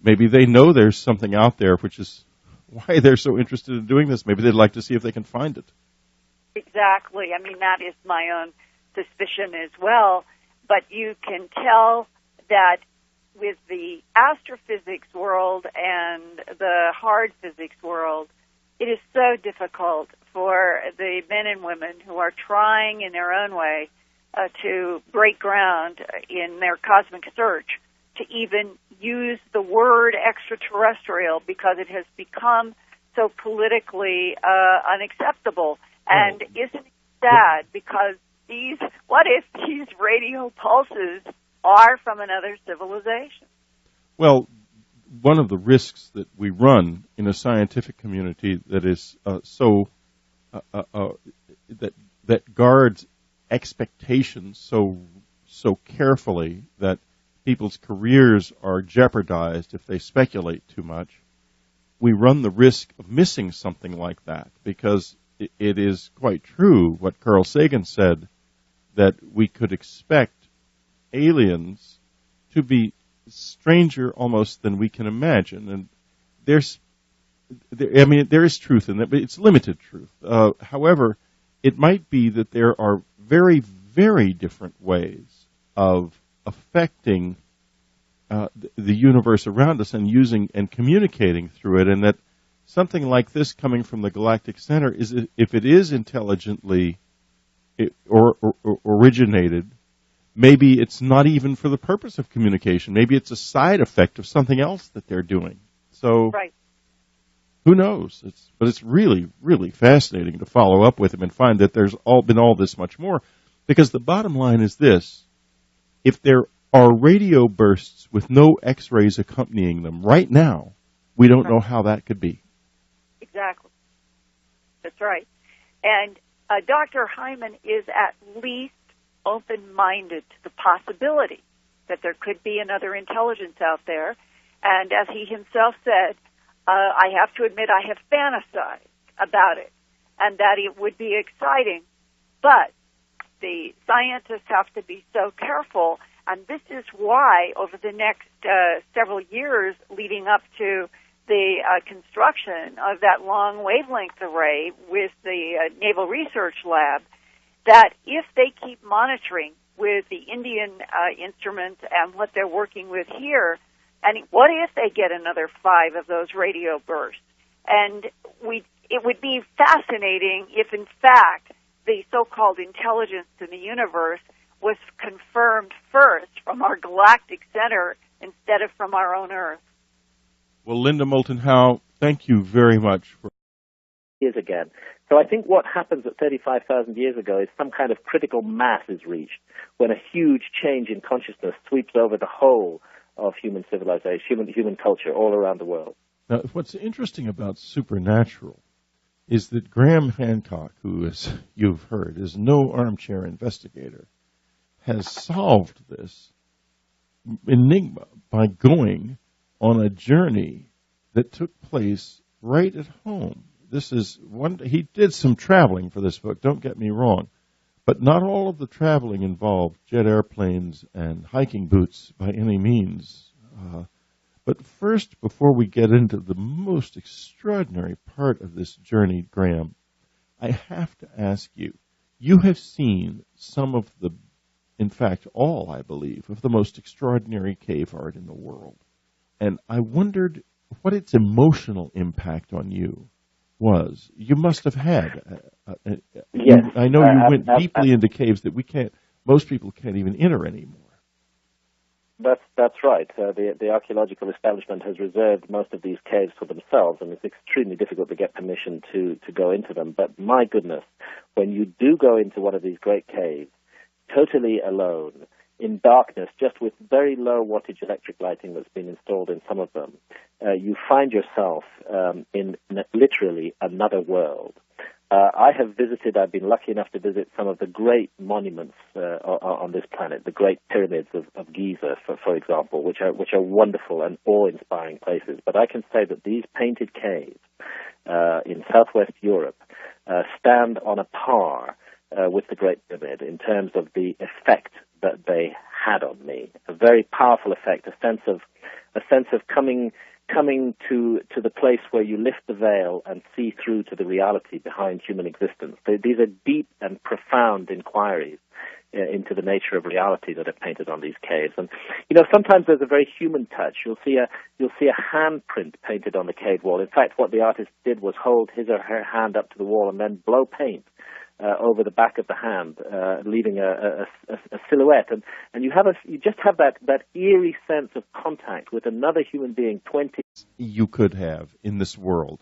they know there's something out there, which is why they're so interested in doing this. Maybe they'd like to see if they can find it. Exactly. I mean, that is my own suspicion as well. But you can tell that with the astrophysics world and the hard physics world, it is so difficult for the men and women who are trying in their own way to break ground in their cosmic search to even use the word extraterrestrial, because it has become so politically unacceptable. And isn't it sad, because what if these radio pulses are from another civilization? Well, one of the risks that we run in a scientific community that is that guards expectations so carefully that people's careers are jeopardized if they speculate too much, we run the risk of missing something like that, because it is quite true what Carl Sagan said, that we could expect aliens to be stranger almost than we can imagine. And there is truth in that, but it's limited truth. However, it might be that there are very, very different ways of affecting the universe around us and using and communicating through it, and that something like this coming from the galactic center is, if it is intelligently originated, maybe it's not even for the purpose of communication. Maybe it's a side effect of something else that they're doing. So, right. Who knows? But it's really, really fascinating to follow up with him and find that there's been all this much more. Because the bottom line is this: if there are radio bursts with no X-rays accompanying them right now, we don't know how that could be. Exactly. That's right. And Dr. Hyman is at least open-minded to the possibility that there could be another intelligence out there. And as he himself said, I have to admit I have fantasized about it and that it would be exciting. But the scientists have to be so careful, and this is why over the next several years leading up to the construction of that long wavelength array with the Naval Research Lab, that if they keep monitoring with the Indian instruments and what they're working with here, and what if they get another 5 of those radio bursts? And it would be fascinating if, in fact, the so-called intelligence in the universe was confirmed first from our galactic center instead of from our own Earth. Well, Linda Moulton Howe, thank you very much for years again. So I think what happens at 35,000 years ago is some kind of critical mass is reached when a huge change in consciousness sweeps over the whole of human civilization, human culture all around the world. Now, what's interesting about supernatural is that Graham Hancock, who, as you've heard, is no armchair investigator, has solved this enigma by going on a journey that took place right at home. He did some traveling for this book, don't get me wrong, but not all of the traveling involved jet airplanes and hiking boots by any means. But first, before we get into the most extraordinary part of this journey, Graham, I have to ask you, you have seen some of the, in fact, all, I believe, of the most extraordinary cave art in the world. And I wondered what its emotional impact on you was. You must have had. Yes. I know you went deeply into caves that most people can't even enter anymore. That's right. The archaeological establishment has reserved most of these caves for themselves, and it's extremely difficult to get permission to go into them. But my goodness, when you do go into one of these great caves, totally alone, in darkness, just with very low wattage electric lighting that's been installed in some of them, you find yourself in literally another world. I've been lucky enough to visit some of the great monuments on this planet, the great pyramids of Giza, for example, which are wonderful and awe-inspiring places. But I can say that these painted caves in southwest Europe stand on a par with the Great Pyramid in terms of the effect that they had on me. A very powerful effect, a sense of coming to the place where you lift the veil and see through to the reality behind human existence. These are deep and profound inquiries into the nature of reality that are painted on these caves. And sometimes there's a very human touch. You'll see a handprint painted on the cave wall. In fact, what the artist did was hold his or her hand up to the wall and then blow paint over the back of the hand, leaving a silhouette, and you just have that eerie sense of contact with another human being. You could have in this world.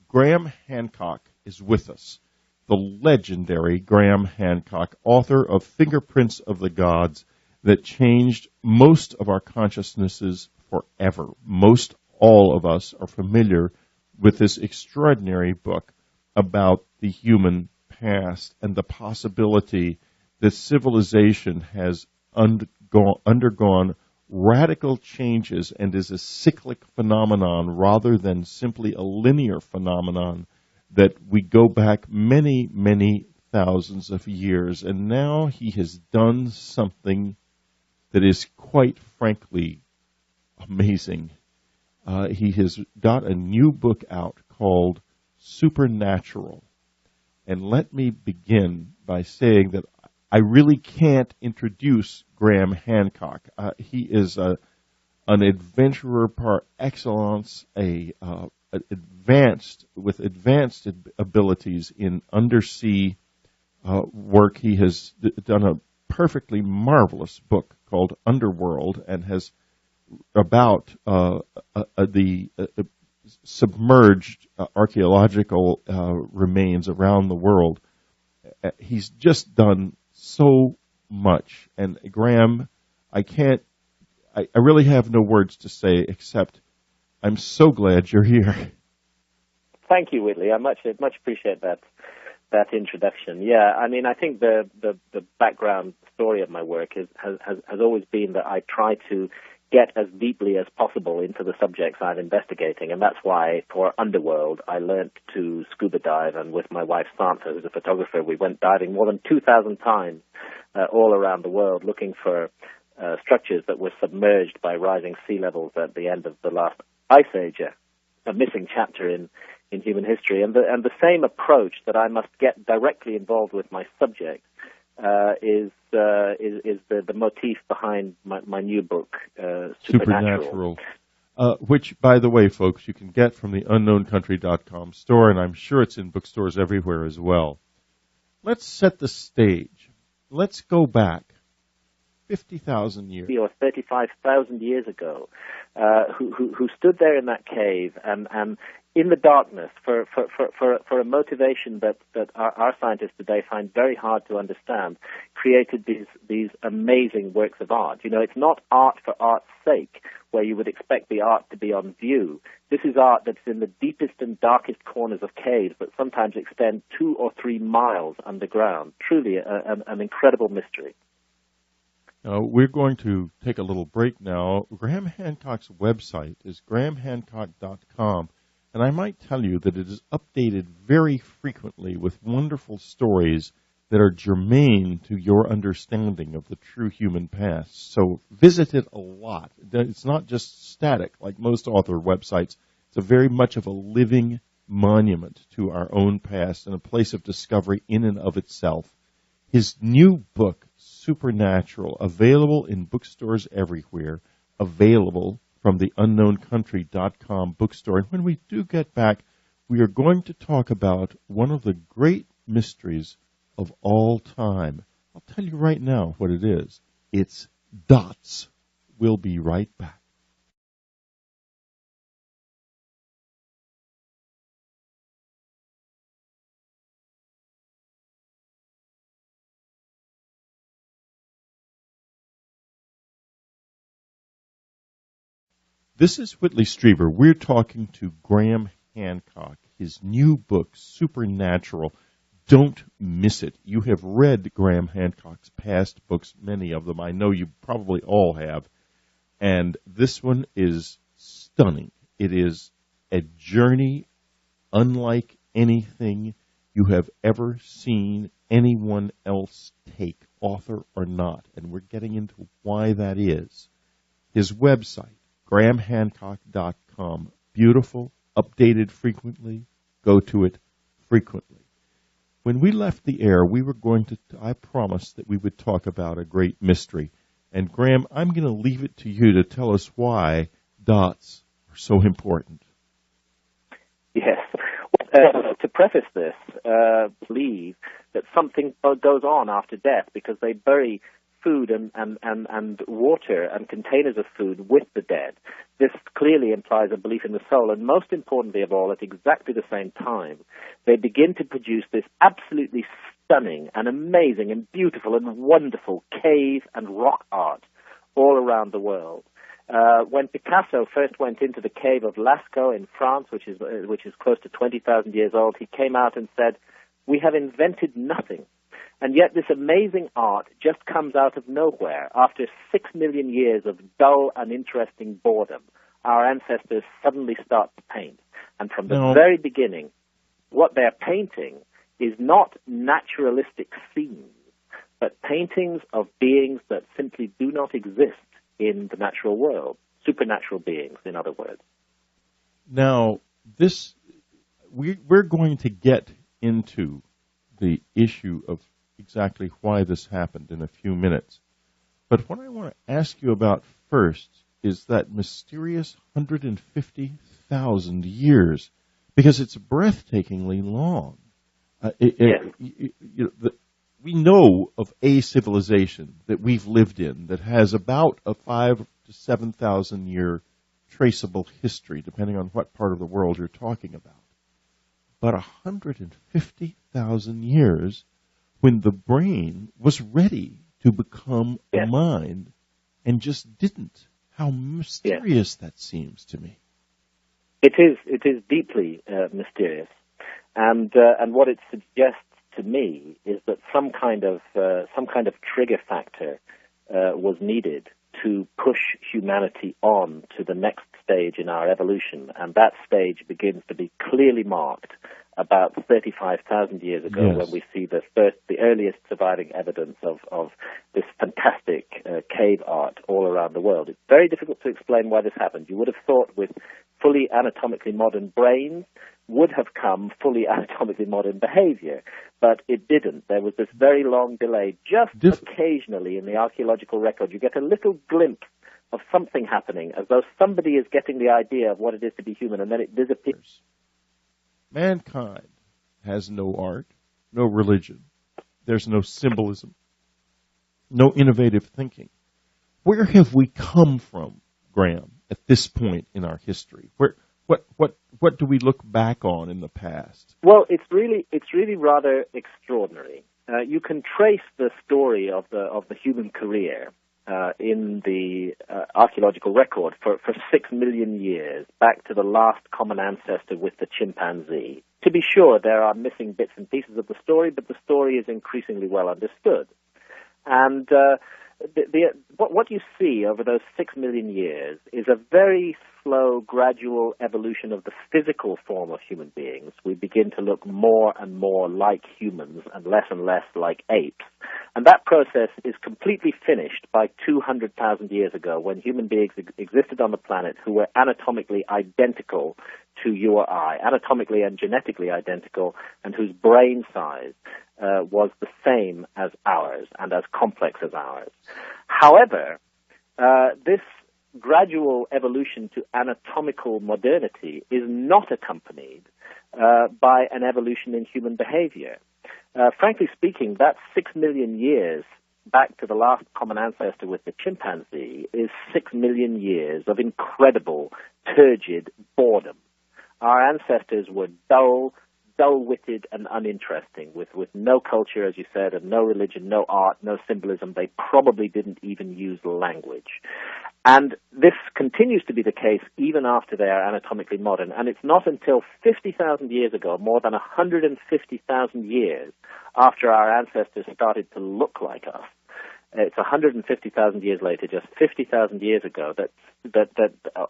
Graham Hancock is with us, the legendary Graham Hancock, author of Fingerprints of the Gods that changed most of our consciousnesses forever. Most all of us are familiar with this extraordinary book about the human past and the possibility that civilization has undergone radical changes and is a cyclic phenomenon rather than simply a linear phenomenon, that we go back many, many thousands of years. And now he has done something that is quite frankly amazing. He has got a new book out called Supernatural. And let me begin by saying that I really can't introduce Graham Hancock. He is an adventurer par excellence, advanced abilities in undersea work. He has done a perfectly marvelous book called Underworld, and has about the submerged archaeological remains around the world. He's just done so much. And Graham, I really have no words to say except I'm so glad you're here. Thank you, Whitley. I much appreciate that introduction. Yeah, I mean, I think the background story of my work has always been that I try to get as deeply as possible into the subjects I'm investigating, and that's why for Underworld I learnt to scuba dive, and with my wife Santa, who's a photographer, we went diving more than 2,000 times all around the world looking for structures that were submerged by rising sea levels at the end of the last ice age, a missing chapter in human history. And the same approach that I must get directly involved with my subject is the motif behind my new book, Supernatural. Which, by the way, folks, you can get from the unknowncountry.com store, and I'm sure it's in bookstores everywhere as well. Let's set the stage. Let's go back 50,000 years. Or 35,000 years ago, who stood there in that cave and in the darkness for a motivation that our scientists today find very hard to understand, created these amazing works of art. You know, it's not art for art's sake, where you would expect the art to be on view. This is art that's in the deepest and darkest corners of caves that sometimes extend 2 or 3 miles underground. Truly an incredible mystery. We're going to take a little break now. Graham Hancock's website is grahamhancock.com. And I might tell you that it is updated very frequently with wonderful stories that are germane to your understanding of the true human past. So visit it a lot. It's not just static like most author websites. It's a very much of a living monument to our own past and a place of discovery in and of itself. His new book, Supernatural, available in bookstores everywhere, available from the unknowncountry.com bookstore. And when we do get back, we are going to talk about one of the great mysteries of all time. I'll tell you right now what it is. It's dots. We'll be right back. This is Whitley Strieber. We're talking to Graham Hancock. His new book, Supernatural. Don't miss it. You have read Graham Hancock's past books, many of them. I know you probably all have. And this one is stunning. It is a journey unlike anything you have ever seen anyone else take, author or not. And we're getting into why that is. His website, grahamhancock.com. Beautiful, updated frequently. Go to it frequently. When we left the air, I promised that we would talk about a great mystery. And Graham, I'm going to leave it to you to tell us why dots are so important. Yes. To preface this, believe that something goes on after death because they bury food and water and containers of food with the dead. This clearly implies a belief in the soul, and most importantly of all, at exactly the same time, they begin to produce this absolutely stunning and amazing and beautiful and wonderful cave and rock art all around the world. When Picasso first went into the cave of Lascaux in France, which is close to 20,000 years old, he came out and said, "We have invented nothing. And yet this amazing art just comes out of nowhere. After 6 million years of dull and interesting boredom, our ancestors suddenly start to paint. And from the very beginning, what they're painting is not naturalistic scenes, but paintings of beings that simply do not exist in the natural world. supernatural beings, in other words. Now, we're going to get into the issue of exactly why this happened in a few minutes. But what I want to ask you about first is that mysterious 150,000 years, because it's breathtakingly long. We know of a civilization that we've lived in that has about a 5,000 to 7,000 year traceable history, depending on what part of the world you're talking about. But 150,000 years when the brain was ready to become a mind and just didn't. How mysterious that seems to me. It is deeply mysterious, and what it suggests to me is that some kind of trigger factor was needed to push humanity on to the next stage in our evolution, and that stage begins to be clearly marked about 35,000 years ago, when we see the earliest surviving evidence of this fantastic cave art all around the world. It's very difficult to explain why this happened. You would have thought with fully anatomically modern brains would have come fully anatomically modern behavior, but it didn't. There was this very long delay. Just occasionally in the archaeological record, you get a little glimpse of something happening, as though somebody is getting the idea of what it is to be human, and then it disappears. Mankind has no art, no religion. There's no symbolism, no innovative thinking. Where have we come from, Graham, at this point in our history? What do we look back on in the past? Well, it's really rather extraordinary. You can trace the story of the human career in the archaeological record for 6 million years, back to the last common ancestor with the chimpanzee. To be sure, there are missing bits and pieces of the story, but the story is increasingly well understood. And what you see over those 6 million years is a very slow, gradual evolution of the physical form of human beings. We begin to look more and more like humans and less like apes. And that process is completely finished by 200,000 years ago, when human beings existed on the planet who were anatomically identical to you or I, anatomically and genetically identical, and whose brain size was the same as ours and as complex as ours. However, this gradual evolution to anatomical modernity is not accompanied by an evolution in human behavior. Frankly speaking, that 6 million years back to the last common ancestor with the chimpanzee is 6 million years of incredible, turgid boredom. Our ancestors were dull-witted and uninteresting, with no culture, as you said, and no religion, no art, no symbolism. They probably didn't even use language. And this continues to be the case even after they are anatomically modern. And it's not until 50,000 years ago, more than 150,000 years after our ancestors started to look like us, it's 150,000 years later, just 50,000 years ago,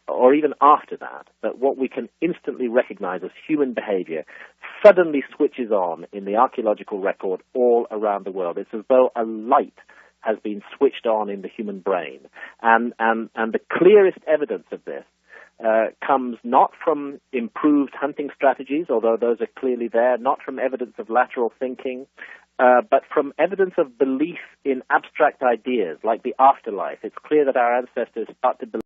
or even after that what we can instantly recognize as human behavior suddenly switches on in the archaeological record all around the world. It's as though a light has been switched on in the human brain. And the clearest evidence of this comes not from improved hunting strategies, although those are clearly there, not from evidence of lateral thinking, but from evidence of belief in abstract ideas like the afterlife. It's clear that our ancestors start to believe